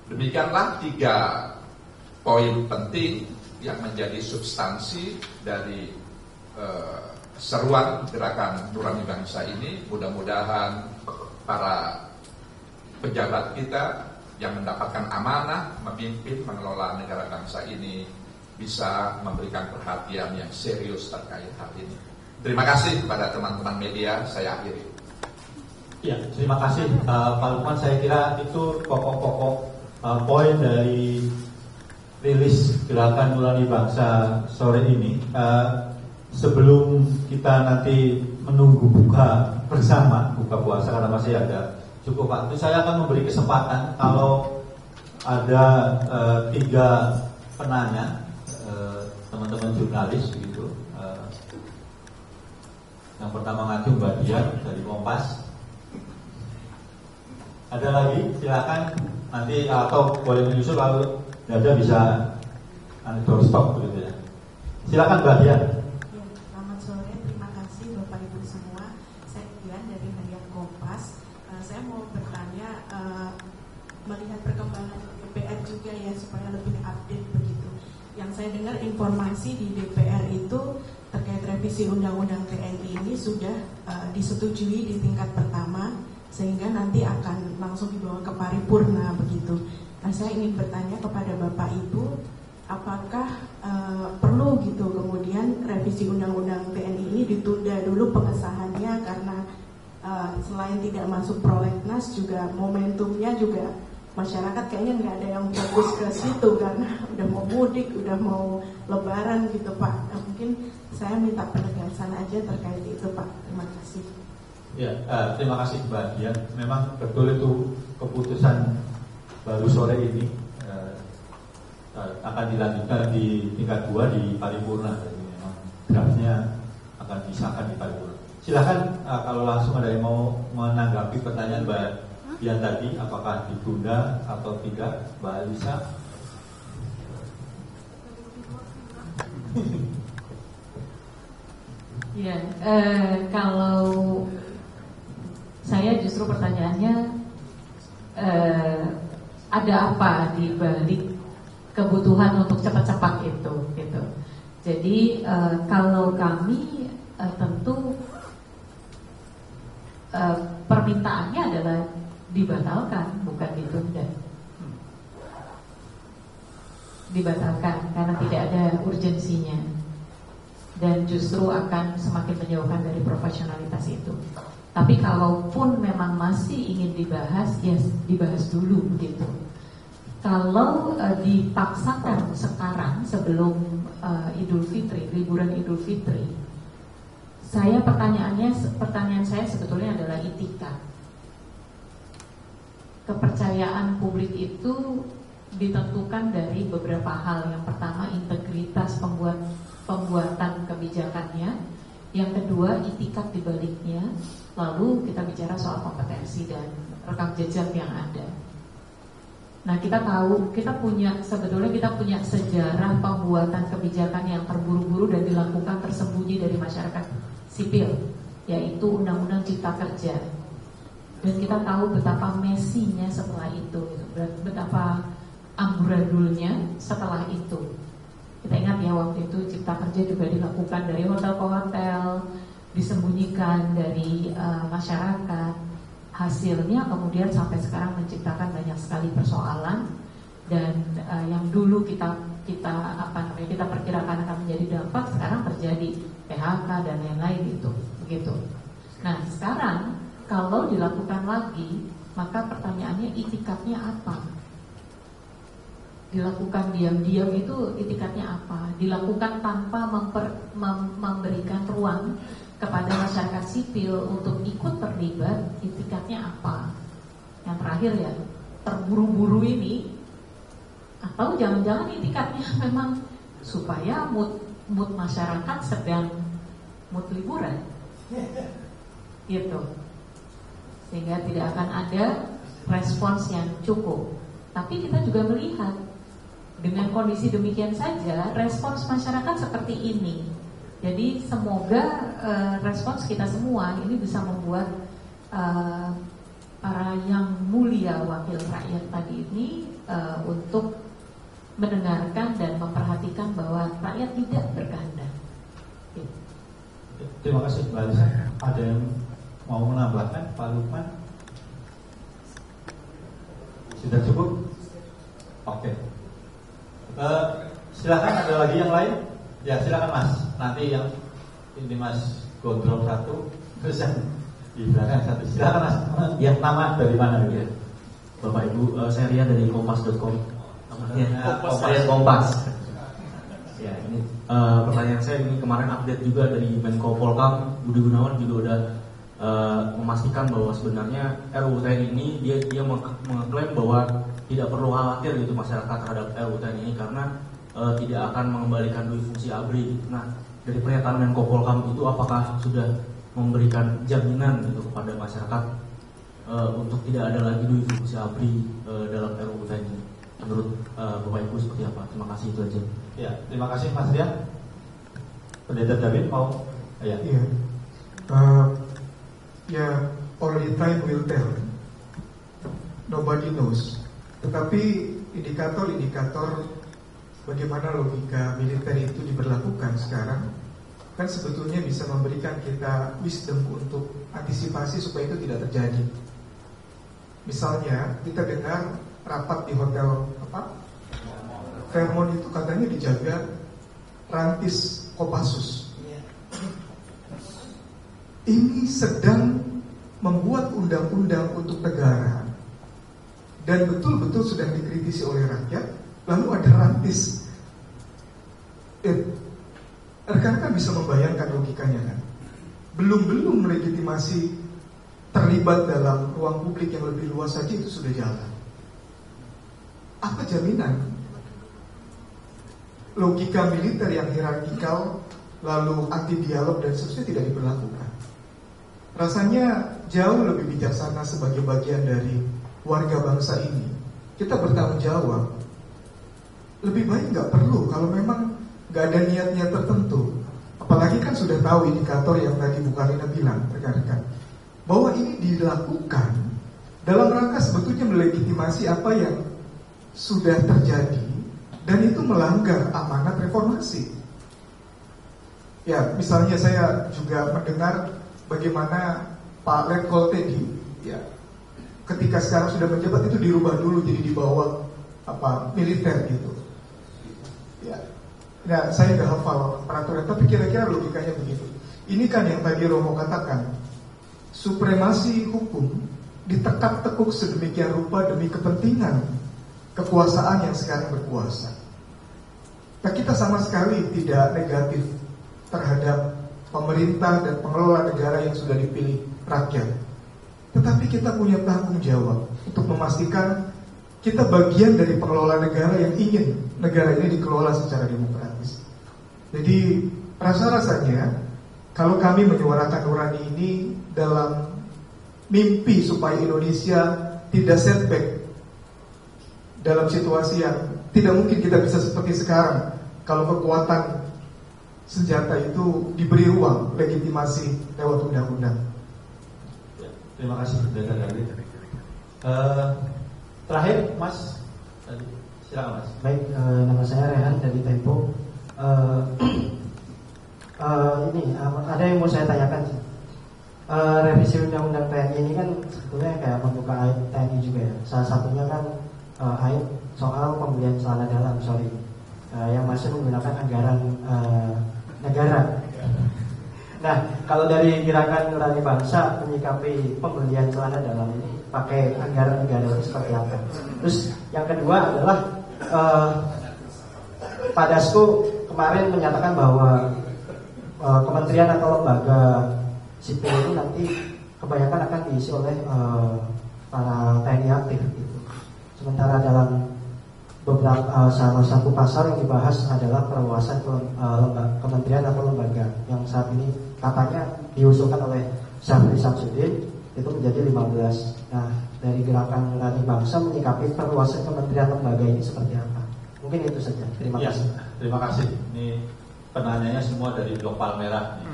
Demikianlah 3 poin penting yang menjadi substansi dari seruan Gerakan Nurani Bangsa ini. Mudah-mudahan para pejabat kita yang mendapatkan amanah memimpin mengelola negara bangsa ini bisa memberikan perhatian yang serius terkait hal ini. Terima kasih kepada teman-teman media, saya akhiri. Ya, terima kasih Pak Lukman. Saya kira itu pokok-pokok poin dari rilis Gerakan Nurani Bangsa sore ini. Sebelum kita nanti menunggu buka bersama, buka puasa karena masih ada cukup waktu, saya akan memberi kesempatan kalau ada 3 penanya, teman-teman jurnalis begitu. Yang pertama ngaju Mbak Dian dari Kompas. Ada lagi? Silakan nanti atau boleh menyusul kalau tidak ada bisa doorstop begitu ya. Silakan Mbak Dian. Selamat sore, terima kasih Bapak Ibu semua. Saya Dian dari Harian Kompas. Saya mau bertanya melihat perkembangan DPR juga ya supaya lebih update begitu. Yang saya dengar informasi di DPR itu terkait revisi Undang-Undang TNI ini sudah disetujui di tingkat pertama sehingga nanti akan langsung dibawa ke paripurna begitu. Nah, saya ingin bertanya kepada Bapak Ibu, apakah perlu gitu kemudian revisi Undang-Undang TNI ini ditunda dulu pengesahannya karena selain tidak masuk prolegnas juga momentumnya juga masyarakat kayaknya nggak ada yang fokus ke situ karena udah mau mudik, udah mau lebaran gitu Pak. Mungkin saya minta penegasan aja terkait itu Pak. Terima kasih. Ya, terima kasih Mbak Dian. Memang betul itu keputusan baru sore ini akan dilanjutkan di tingkat 2 di paripurna. Jadi memang draftnya akan disahkan di paripurna. Silakan kalau langsung ada yang mau menanggapi pertanyaan Mbak Dian tadi, apakah ditunda atau tidak, Mbak Alisa? Ya, kalau saya justru pertanyaannya ada apa di balik kebutuhan untuk cepat-cepat itu, gitu. Jadi kalau kami tentu permintaannya adalah dibatalkan, bukan ditunda. Dibatalkan karena tidak ada urgensinya dan justru akan semakin menjauhkan dari profesionalitas itu. Tapi kalaupun memang masih ingin dibahas, ya dibahas dulu begitu. Kalau dipaksakan sekarang sebelum Idul Fitri, liburan Idul Fitri, pertanyaan saya sebetulnya adalah etika. Kepercayaan publik itu ditentukan dari beberapa hal. Yang pertama, integritas pembuatan kebijakannya. Yang kedua, itikat di baliknya. Lalu kita bicara soal kompetensi dan rekam jejak yang ada. Nah, kita tahu sebetulnya kita punya sejarah pembuatan kebijakan yang terburu-buru dan dilakukan tersembunyi dari masyarakat sipil, yaitu Undang-Undang Cipta Kerja. Dan kita tahu betapa messinya setelah itu, betapa amburadulnya setelah itu. Kita ingat ya waktu itu Cipta Kerja juga dilakukan dari hotel ke hotel, disembunyikan dari masyarakat. Hasilnya kemudian sampai sekarang menciptakan banyak sekali persoalan dan yang dulu kita perkirakan akan menjadi dampak sekarang terjadi PHK dan lain-lain itu begitu. Nah sekarang kalau dilakukan lagi maka pertanyaannya itikatnya apa? Dilakukan diam-diam itu itikatnya apa? Dilakukan tanpa memberikan ruang kepada masyarakat sipil untuk ikut terlibat, itikatnya apa? Yang terakhir ya, terburu-buru ini, atau jangan-jangan itikatnya memang supaya mood masyarakat sedang mood liburan, gitu, sehingga tidak akan ada respons yang cukup. Tapi kita juga melihat dengan kondisi demikian saja, respons masyarakat seperti ini. Jadi semoga respons kita semua ini bisa membuat para yang mulia wakil rakyat tadi ini untuk mendengarkan dan memperhatikan bahwa rakyat tidak berkehendak. Terima kasih Mbak Alisa. Ada yang mau menambahkan, Pak Lukman? Silakan, ada lagi yang lain? Ya silakan Mas. Nanti yang ini Mas Gondrong satu, terus yang di belakang satu. Silakan Mas. Yang nama dari mana ya? Bapak Ibu, saya Rian dari kompas.com. Kompas. Kompas. Ya, ini pertanyaan saya ini kemarin update juga dari Menko Polkam Budi Gunawan juga udah memastikan bahwa sebenarnya RUU TNI ini dia mengklaim bahwa tidak perlu khawatir gitu masyarakat terhadap RUU TNI ini karena tidak akan mengembalikan duit fungsi ABRI. Nah, dari pernyataan Menko Polkam itu apakah sudah memberikan jaminan gitu kepada masyarakat untuk tidak ada lagi duit fungsi ABRI dalam RUU TNI? Menurut Bapak Ibu seperti apa? Terima kasih, itu aja. Ya, terima kasih Mas Rian. Pendeta David mau? Ya. Iya. Ya, only time will tell. Nobody knows. Tetapi indikator-indikator bagaimana logika militer itu diberlakukan sekarang kan sebetulnya bisa memberikan kita wisdom untuk antisipasi supaya itu tidak terjadi. Misalnya kita dengar rapat di hotel Fairmont itu katanya dijaga Rantis Kopassus. Ini sedang membuat undang-undang untuk negara dan betul-betul sedang dikritisi oleh rakyat. Lalu ada Rantis. Rekan-rekan bisa membayangkan logikanya kan? Belum legitimasi terlibat dalam ruang publik yang lebih luas saja itu sudah jalan. Apa jaminan logika militer yang hierarkikal lalu anti dialog dan seterusnya tidak diberlakukan? Rasanya jauh lebih bijaksana sebagai bagian dari warga bangsa ini kita bertanggung jawab. Lebih baik nggak perlu kalau memang nggak ada niat-niat tertentu. Apalagi kan sudah tahu indikator yang tadi Bu Karina bilang, rekan-rekan, bahwa ini dilakukan dalam rangka sebetulnya melegitimasi apa yang sudah terjadi dan itu melanggar amanat reformasi. Ya, misalnya saya juga mendengar bagaimana Pak Letkol Teddy, ya, ketika sekarang sudah menjabat itu dirubah dulu jadi di bawah militer gitu. Ya, nah saya nggak hafal peraturan, tapi kira-kira logikanya begitu. Ini kan yang tadi Romo katakan, supremasi hukum ditekuk-tekuk sedemikian rupa demi kepentingan kekuasaan yang sekarang berkuasa. Nah, kita sama sekali tidak negatif terhadap pemerintah dan pengelola negara yang sudah dipilih rakyat. Tetapi kita punya tanggung jawab untuk memastikan kita bagian dari pengelola negara yang ingin negara ini dikelola secara demokratis. Jadi rasa-rasanya kalau kami menyuarakan nurani ini dalam mimpi supaya Indonesia tidak setback dalam situasi yang tidak mungkin kita bisa seperti sekarang kalau kekuatan senjata itu diberi ruang legitimasi lewat undang-undang. Ya, terima kasih Pendeta David. Terakhir Mas, silakan Mas. Baik, nama saya Rehan dari Tempo. Ini ada yang mau saya tanyakan. Revisi undang-undang TNI ini kan sebetulnya kayak membuka aib TNI juga ya. Salah satunya kan aib soal pembelian celana dalam, yang masih menggunakan anggaran negara. Nah, kalau dari gerakan Nurani Bangsa menyikapi pembelian celana dalam ini pakai anggaran negara itu seperti apa? Terus yang kedua adalah Pak Dasko kemarin menyatakan bahwa kementerian atau lembaga sipil itu nanti kebanyakan akan diisi oleh para TNI aktif gitu. Sementara dalam beberapa salah satu pasal yang dibahas adalah perluasan kementerian atau lembaga yang saat ini katanya diusulkan oleh Syafri Samsudin itu menjadi 15. Nah, dari gerakan Nurani Bangsa menyikapi perluasan kementerian lembaga ini seperti apa? Mungkin itu saja. Terima kasih. Terima kasih. Ini penanyanya semua dari Blok Palmerah.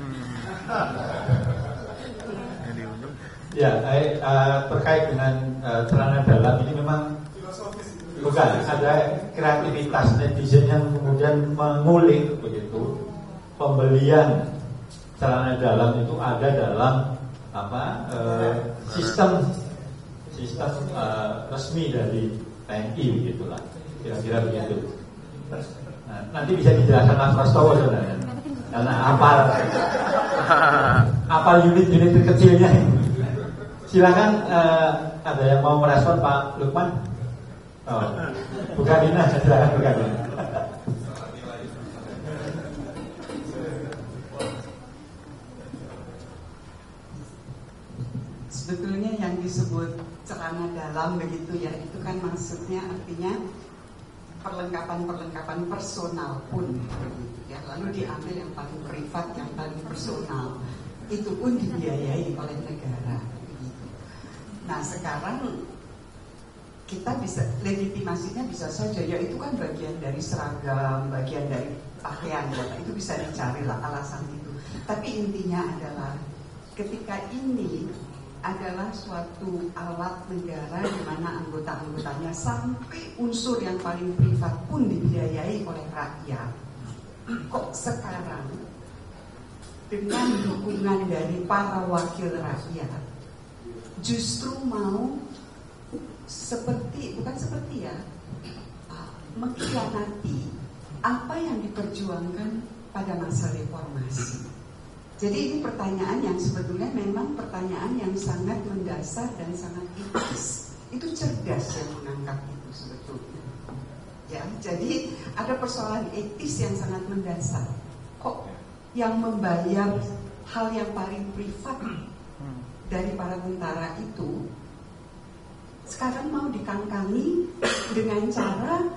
Ya, terkait dengan celana dalam ini memang bukan ada kreativitas netizen yang kemudian mengulik begitu pembelian celana dalam itu ada dalam sistem resmi dari TNI begitulah, kira-kira begitu. Nah, nanti bisa dijelaskan Mas Prastowo sebenarnya. Karena apal unit-unit kecilnya. Silakan ada yang mau merespon Pak Lukman? Oh, Bu Karina, silakan Bu Karina. Sebetulnya yang disebut celana dalam begitu ya, itu kan maksudnya artinya perlengkapan personal pun begitu ya. Lalu diambil yang paling privat, yang paling personal, itu pun dibiayai oleh negara begitu. Nah sekarang kita bisa, legitimasinya bisa saja ya itu kan bagian dari seragam, bagian dari pakaian ya, itu bisa dicari lah alasan itu. Tapi intinya adalah ketika ini adalah suatu alat negara di mana anggota-anggotanya sampai unsur yang paling privat pun dibiayai oleh rakyat. Kok sekarang dengan dukungan dari para wakil rakyat justru mau mengkhianati apa yang diperjuangkan pada masa reformasi. Jadi ini pertanyaan yang sebetulnya memang pertanyaan yang sangat mendasar dan sangat etis. Itu cerdas yang mengangkat itu sebetulnya. Ya, jadi ada persoalan etis yang sangat mendasar. Kok yang membayar hal yang paling privat dari para tentara itu sekarang mau dikangkangi dengan cara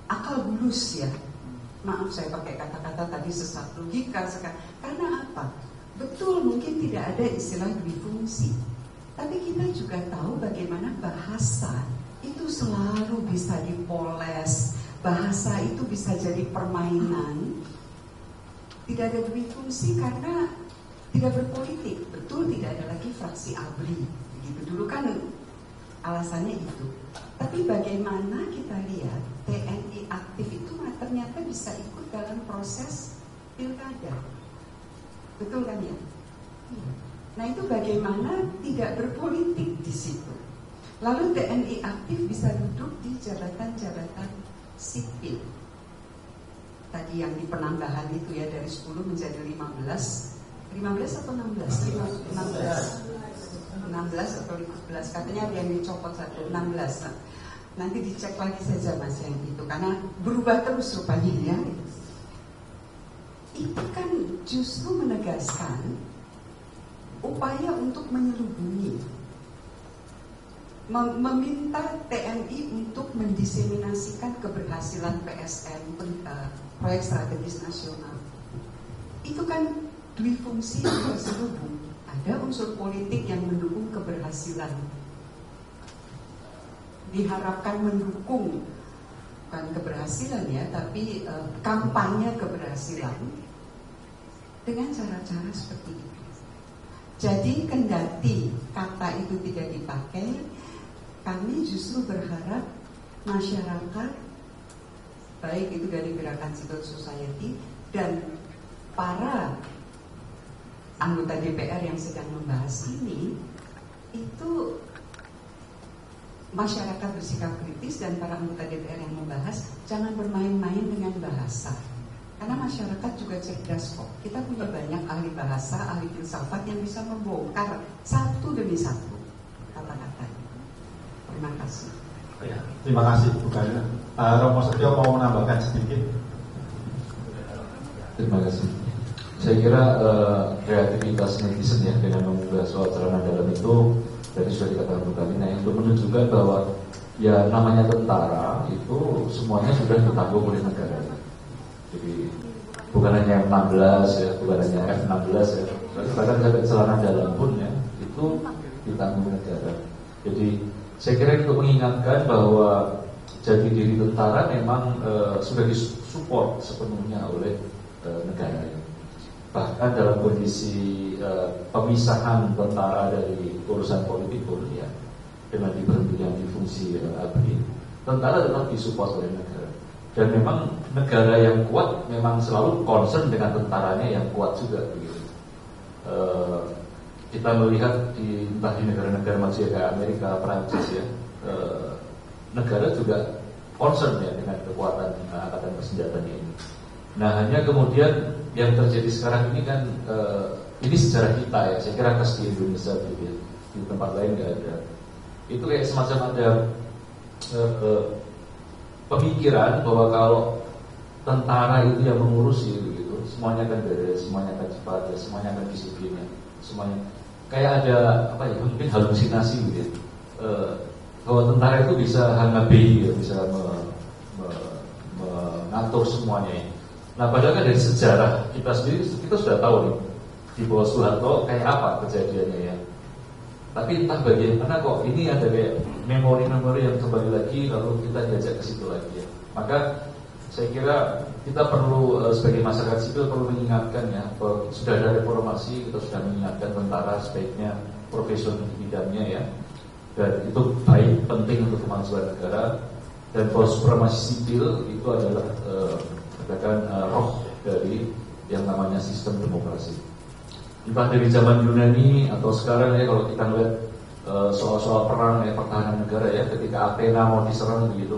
akal bulus ya. Maaf saya pakai kata-kata tadi sesat logika sekarang. Karena apa? Betul mungkin tidak ada istilah dwifungsi, tapi kita juga tahu bagaimana bahasa itu selalu bisa dipoles. Bahasa itu bisa jadi permainan. Tidak ada dwifungsi karena tidak berpolitik. Betul tidak ada lagi fraksi ABRI. Begitu dulu kan alasannya itu. Tapi bagaimana kita lihat TNI aktif itu ternyata bisa ikut dalam proses pilkada. Betul kan ya? Nah itu bagaimana tidak berpolitik di situ. Lalu TNI aktif bisa duduk di jabatan-jabatan sipil. Tadi yang di penambahan itu ya dari 10 menjadi 15 atau 16? 16 atau 15, katanya ada yang dicopot 16. Nanti dicek lagi saja mas yang itu, karena berubah terus rupanya ya. Itu kan justru menegaskan upaya untuk menyelubungi, meminta TNI untuk mendiseminasikan keberhasilan PSN, proyek strategis nasional. Itu kan dwifungsi yang terselubung. Ada unsur politik yang mendukung keberhasilan, diharapkan mendukung bukan keberhasilan ya, tapi kampanye keberhasilan dengan cara-cara seperti itu. Jadi kendati kata itu tidak dipakai, kami justru berharap masyarakat, baik itu dari gerakan civil society dan para anggota DPR yang sedang membahas ini, itu masyarakat bersikap kritis dan para anggota DPR yang membahas jangan bermain-main dengan bahasa. Karena masyarakat juga cerdas kok. Kita punya banyak ahli bahasa, ahli filsafat yang bisa membongkar satu demi satu kata-katanya. Terima kasih. Ya, terima kasih Bu Karina. Romo Setio mau menambahkan sedikit. Terima kasih. Saya kira kreativitas netizen ya dengan mengunggah soal celana dalam itu dari sudah dikatakan Bu Karina yang untuk menunjukkan bahwa ya namanya tentara itu semuanya sudah ditanggung oleh negara. Jadi bukan hanya F-16 ya, bukan hanya F-16 ya, bahkan sampai celana dalam pun ya itu ditanggung negara. Jadi saya kira untuk mengingatkan bahwa jati diri tentara memang sudah disupport sepenuhnya oleh negara. Bahkan dalam kondisi pemisahan tentara dari urusan politik pun ya, dengan diberhentikan di fungsi ABRI, tentara tetap disupport oleh negara. Dan memang negara yang kuat memang selalu concern dengan tentaranya yang kuat juga begitu. Kita melihat entah di negara-negara maju kayak Amerika, Prancis ya, negara juga concern ya dengan kekuatan angkatan bersenjata ini. Nah, hanya kemudian yang terjadi sekarang ini kan ini sejarah kita ya. Saya kira khas di Indonesia gitu ya. Di tempat lain nggak ada. Itu kayak semacam ada pemikiran bahwa kalau tentara itu yang mengurusi gitu, semuanya akan beres, semuanya akan cepat, ya, semuanya akan disiplin, ya, semuanya kayak ada apa ya, mungkin halusinasi gitu ya. Bahwa tentara itu bisa hangabe ya, bisa mengatur semuanya ya. Nah, padahal kan dari sejarah kita sendiri kita sudah tahu nih di bawah Soeharto kayak apa kejadiannya ya. Tapi entah bagaimana kok ini ada kayak memori-memori yang kembali lagi lalu kita diajak ke situ lagi ya. Maka saya kira kita perlu sebagai masyarakat sipil perlu mengingatkan ya bahwa sudah ada reformasi, kita sudah mengingatkan tentara sebaiknya profesional di bidangnya ya. Dan itu baik, penting untuk kemajuan negara. Dan bahwa supremasi sipil itu adalah roh dari yang namanya sistem demokrasi. Entah dari zaman Yunani atau sekarang ya, kalau kita melihat soal-soal perang ya, pertahanan negara ya, ketika Athena mau diserang begitu,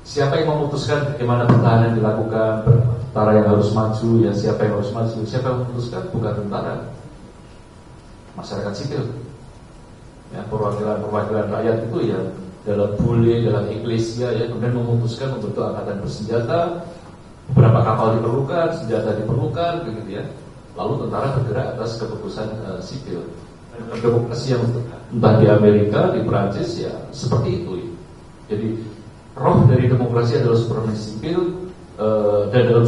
siapa yang memutuskan bagaimana pertahanan dilakukan, tentara yang harus maju ya, siapa yang harus maju, siapa yang memutuskan? Bukan tentara, masyarakat sipil ya, perwakilan rakyat itu ya dalam bule, dalam eklesia ya, kemudian memutuskan membentuk angkatan bersenjata, beberapa kapal diperlukan, senjata diperlukan begitu ya. Lalu tentara bergerak atas keputusan sipil. Demokrasi yang entah di Amerika, di Perancis ya seperti itu. Jadi roh dari demokrasi adalah supremasi sipil, dan dalam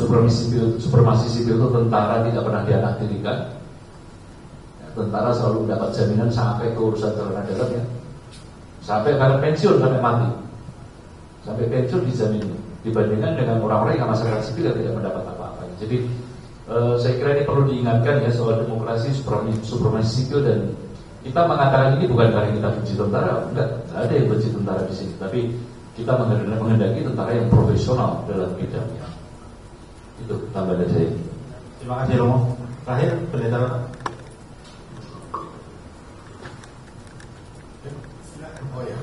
supremasi sipil itu tentara tidak pernah dianaktirikan. Ya, tentara selalu mendapat jaminan sampai ke urusan keamanan dalam ya, sampai karena pensiun, sampai mati, sampai pensiun dijamin. Dibandingkan dengan orang-orang yang masyarakat sipil yang tidak mendapat apa-apa. Jadi saya kira ini perlu diingatkan ya soal demokrasi, supremasi sipil, dan kita mengatakan ini bukan karena kita benci tentara, enggak ada yang benci tentara di sini, tapi kita menghendaki tentara yang profesional dalam bidangnya. Itu tambah dari saya. Terima kasih Romo. Terakhir Pendeta. Oh ya.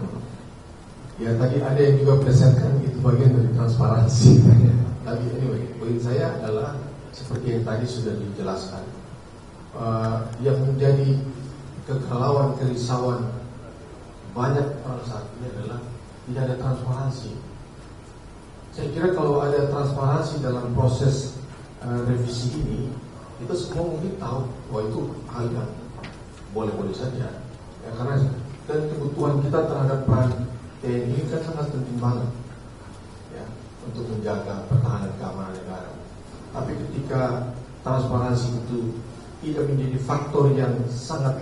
Ya tadi ada yang juga presentkan itu bagian dari transparansi. Tapi anyway, poin saya adalah seperti yang tadi sudah dijelaskan, yang menjadi kegalauan, kerisauan banyak orang saat ini adalah tidak ada transparansi. Saya kira kalau ada transparansi dalam proses revisi ini, kita semua mungkin tahu bahwa itu hal yang boleh-boleh saja. Ya, karena dan kebutuhan kita terhadap peran TNI kan sangat penting banget ya, untuk menjaga pertahanan keamanan negara. Tapi ketika transparansi itu tidak menjadi faktor yang sangat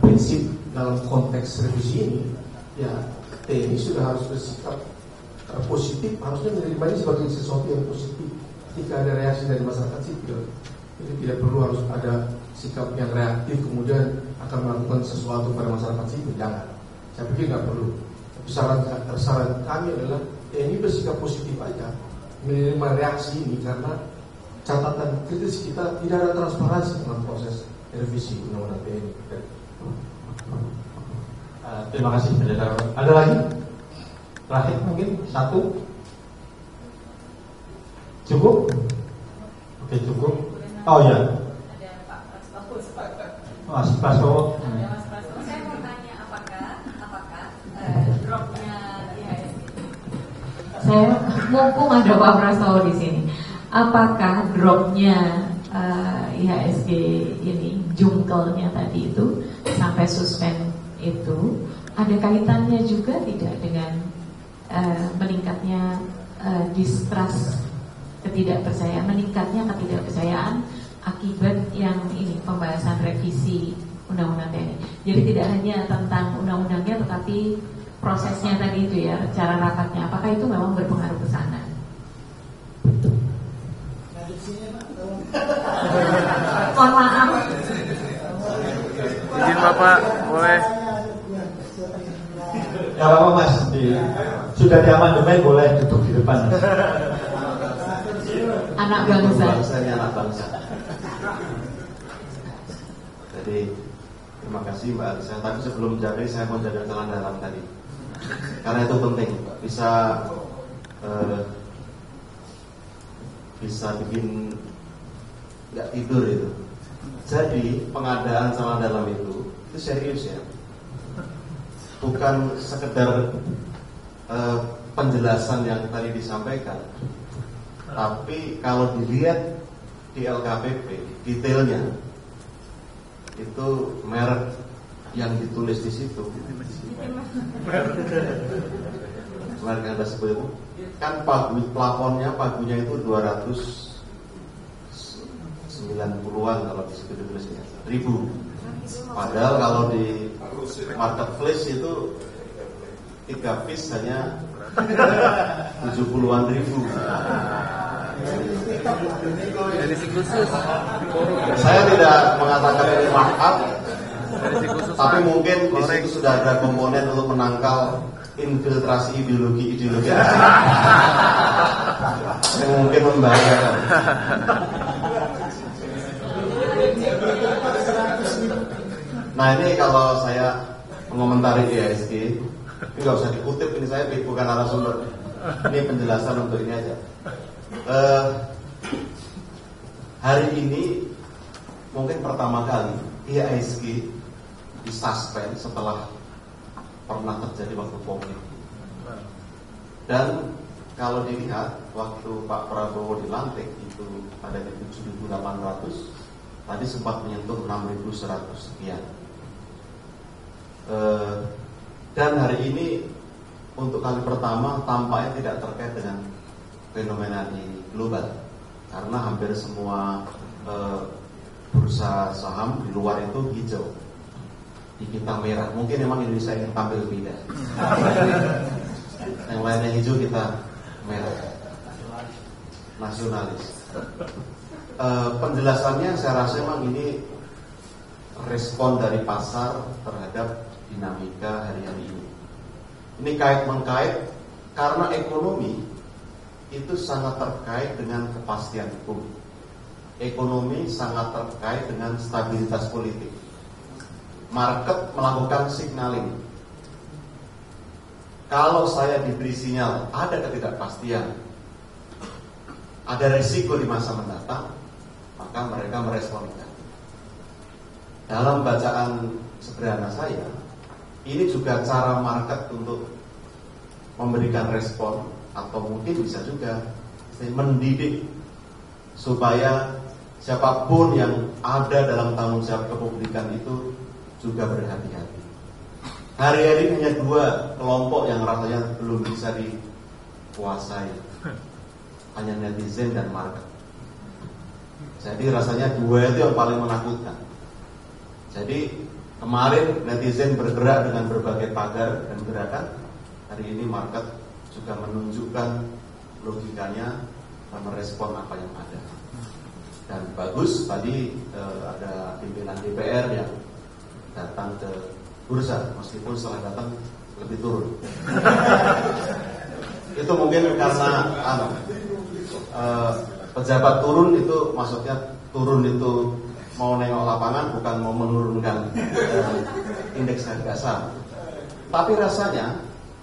prinsip dalam konteks revisi ini, ya TNI sudah harus bersikap positif, harusnya menerima ini sebagai sesuatu yang positif. Ketika ada reaksi dari masyarakat sipil, itu tidak perlu harus ada sikap yang reaktif kemudian akan melakukan sesuatu pada masyarakat sipil. Jangan, saya pikir nggak perlu. Tapi saran kami adalah TNI bersikap positif aja menerima reaksi ini, karena catatan kritis kita tidak ada transparansi dalam proses revisi undang-undang TNI. Terima kasih Pendeta. Ada lagi? Terakhir mungkin satu. Cukup? Oke, cukup. Oh ya. Ada Pak Prastowo. Mas Prastowo. Ada Mas Prastowo. Saya mau tanya apakah dropnya IHSG. Saya mumpung ada Pak Prastowo di sini. Apakah dropnya IHSG ini, jungkelnya tadi itu sampai suspend itu ada kaitannya juga tidak dengan meningkatnya distrust, ketidakpercayaan, meningkatnya ketidakpercayaan akibat yang ini pembahasan revisi undang-undang TNI. Jadi tidak hanya tentang undang-undangnya tetapi prosesnya tadi itu ya, cara rapatnya. Apakah itu memang berpengaruh ke sana? Mohon maaf. Izin Bapak, boleh. Ya apa Mas, sudah di amandemen boleh duduk di depan. Anak bangsa. Anak bangsa. Jadi terima kasih Mbak Alisa. Tapi sebelum jadi saya mau jaga jalan dalam tadi. Karena itu penting, Pak. Bisa bikin nggak tidur itu. Jadi pengadaan celana dalam itu serius ya. Bukan sekedar penjelasan yang tadi disampaikan, tapi kalau dilihat di LKPP detailnya itu merek yang ditulis di situ, merek yang ada sebut itu kan plafonnya pagunya itu 290-an kalau di situ ditulisnya 1000. Padahal kalau di marketplace itu 3 piece hanya 70-an ribu. Saya tidak mengatakan ini markup, tapi mungkin di situ sudah ada komponen untuk menangkal infiltrasi ideologi yang mungkin membahayakan. Nah ini kalau saya mengomentari IHSG, ini nggak usah dikutip, ini saya bukan narasumber, ini penjelasan untuk ini aja. Hari ini mungkin pertama kali IHSG disuspend setelah pernah terjadi waktu COVID. Dan kalau dilihat waktu Pak Prabowo dilantik itu pada 7.800, tadi sempat menyentuh 6.100 sekian. Dan hari ini untuk kali pertama tampaknya tidak terkait dengan fenomena di global, karena hampir semua bursa saham di luar itu hijau, di kita merah. Mungkin memang Indonesia ingin tampil beda. Yang lainnya hijau, kita merah, nasionalis. Penjelasannya saya rasa memang ini respon dari pasar terhadap dinamika hari-hari ini. Ini kait-mengkait karena ekonomi itu sangat terkait dengan kepastian hukum. Ekonomi sangat terkait dengan stabilitas politik. Market melakukan signaling. Kalau saya diberi sinyal ada ketidakpastian, ada risiko di masa mendatang, maka mereka meresponkan. Dalam bacaan sederhana saya, ini juga cara market untuk memberikan respon, atau mungkin bisa juga mendidik supaya siapapun yang ada dalam tanggung jawab kepublikan itu juga berhati-hati. Hari-hari hanya 2 kelompok yang rasanya belum bisa dikuasai, hanya netizen dan market. Jadi rasanya 2 itu yang paling menakutkan. Jadi kemarin netizen bergerak dengan berbagai tagar dan gerakan, hari ini market juga menunjukkan logikanya dan merespon apa yang ada. Dan bagus tadi ada pimpinan DPR yang datang ke bursa, meskipun setelah datang lebih turun. Itu mungkin karena pejabat turun itu maksudnya turun itu mau nengok lapangan, bukan mau menurunkan indeks harga saham. Tapi rasanya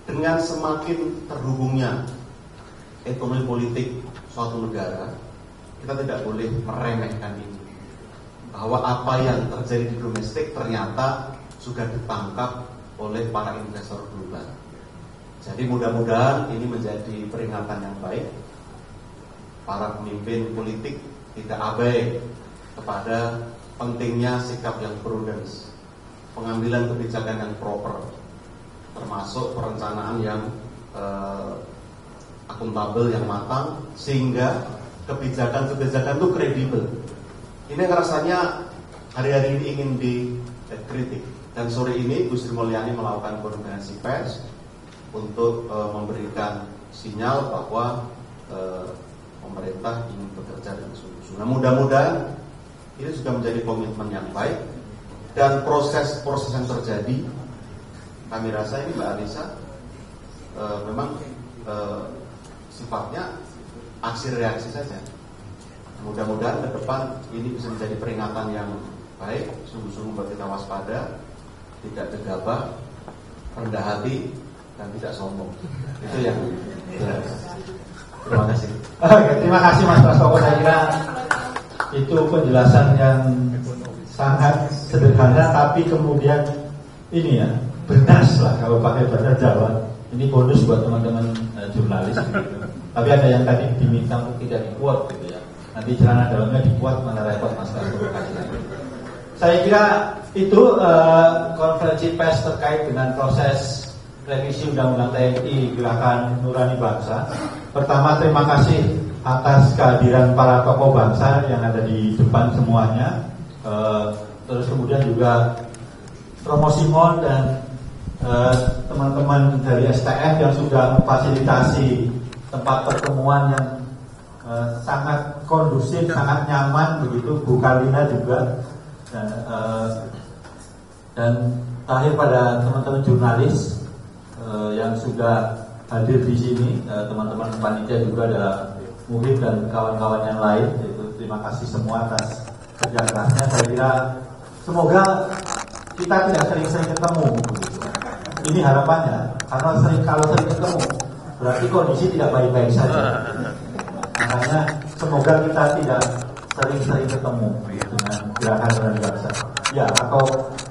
dengan semakin terhubungnya ekonomi politik suatu negara, kita tidak boleh meremehkan ini, bahwa apa yang terjadi di domestik ternyata sudah ditangkap oleh para investor global. Jadi mudah-mudahan ini menjadi peringatan yang baik. Para pemimpin politik tidak abai kepada pentingnya sikap yang prudence, pengambilan kebijakan yang proper, termasuk perencanaan yang akuntabel, yang matang, sehingga kebijakan-kebijakan itu kredibel. Ini rasanya hari-hari ini ingin dikritik. Dan sore ini Bu Sri Mulyani melakukan konferensi pers untuk memberikan sinyal bahwa pemerintah ingin bekerja dengan sungguh-sungguh. Nah, mudah-mudahan ini juga menjadi komitmen yang baik, dan proses yang terjadi, kami rasa ini Mbak Alisa memang sifatnya aksi reaksi saja. Mudah-mudahan ke depan ini bisa menjadi peringatan yang baik, sungguh-sungguh buat kita waspada, tidak gegabah, rendah hati, dan tidak sombong. Itu yang jelas. Terima kasih. Oke, terima kasih Mas Prastowo. Saya kira itu penjelasan yang sangat sederhana, tapi kemudian ini ya, bernas lah kalau pakai bahasa Jawa. Ini bonus buat teman-teman jurnalis gitu. Tapi ada yang tadi diminta untuk tidak di-quote gitu ya. Nanti celana dalamnya di-quote, mana repot Mas Prastowo kasih lagi. Saya kira itu konferensi pers terkait dengan proses revisi Undang-Undang TNI Gerakan Nurani Bangsa. Pertama, terima kasih atas kehadiran para tokoh bangsa yang ada di depan semuanya. Terus kemudian juga Romo Simon dan teman-teman dari STF yang sudah memfasilitasi tempat pertemuan yang sangat kondusif, sangat nyaman begitu. Bu Karina juga dan terakhir pada teman-teman jurnalis yang sudah hadir di sini, teman-teman panitia juga ada Muhib dan kawan-kawan yang lain. Terima kasih semua atas kerja kerasnya. Saya kira semoga kita tidak sering-sering ketemu begitu. Ini harapannya, karena kalau sering ketemu berarti kondisi tidak baik-baik saja. Makanya semoga kita tidak sering-sering ketemu dengan Gerakan Nurani Bangsa. Ya, atau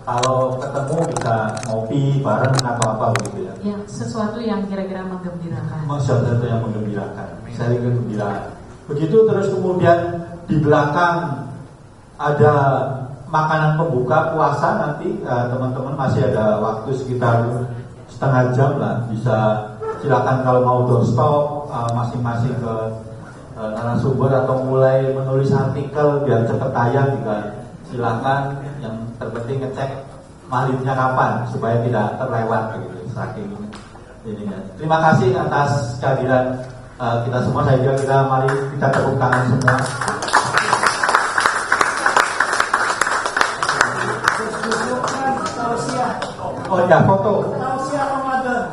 kalau ketemu bisa ngopi bareng atau apa begitu ya. Ya, sesuatu yang kira-kira menggembirakan. Sesuatu yang menggembirakan. Saya gembira. Begitu terus kemudian di belakang ada makanan pembuka puasa nanti teman-teman masih ada waktu sekitar setengah jam lah, bisa silakan kalau mau doorstop masing-masing ke narasumber atau mulai menulis artikel biar cepat tayang juga silakan. Yang terpenting ngecek mahlitnya kapan supaya tidak terlewat gitu saking ininya. Terima kasih atas kehadiran kita semua. Saya kira kita mari kita tepuk tangan semua. Oh ya, foto. Tausiah Ramadan.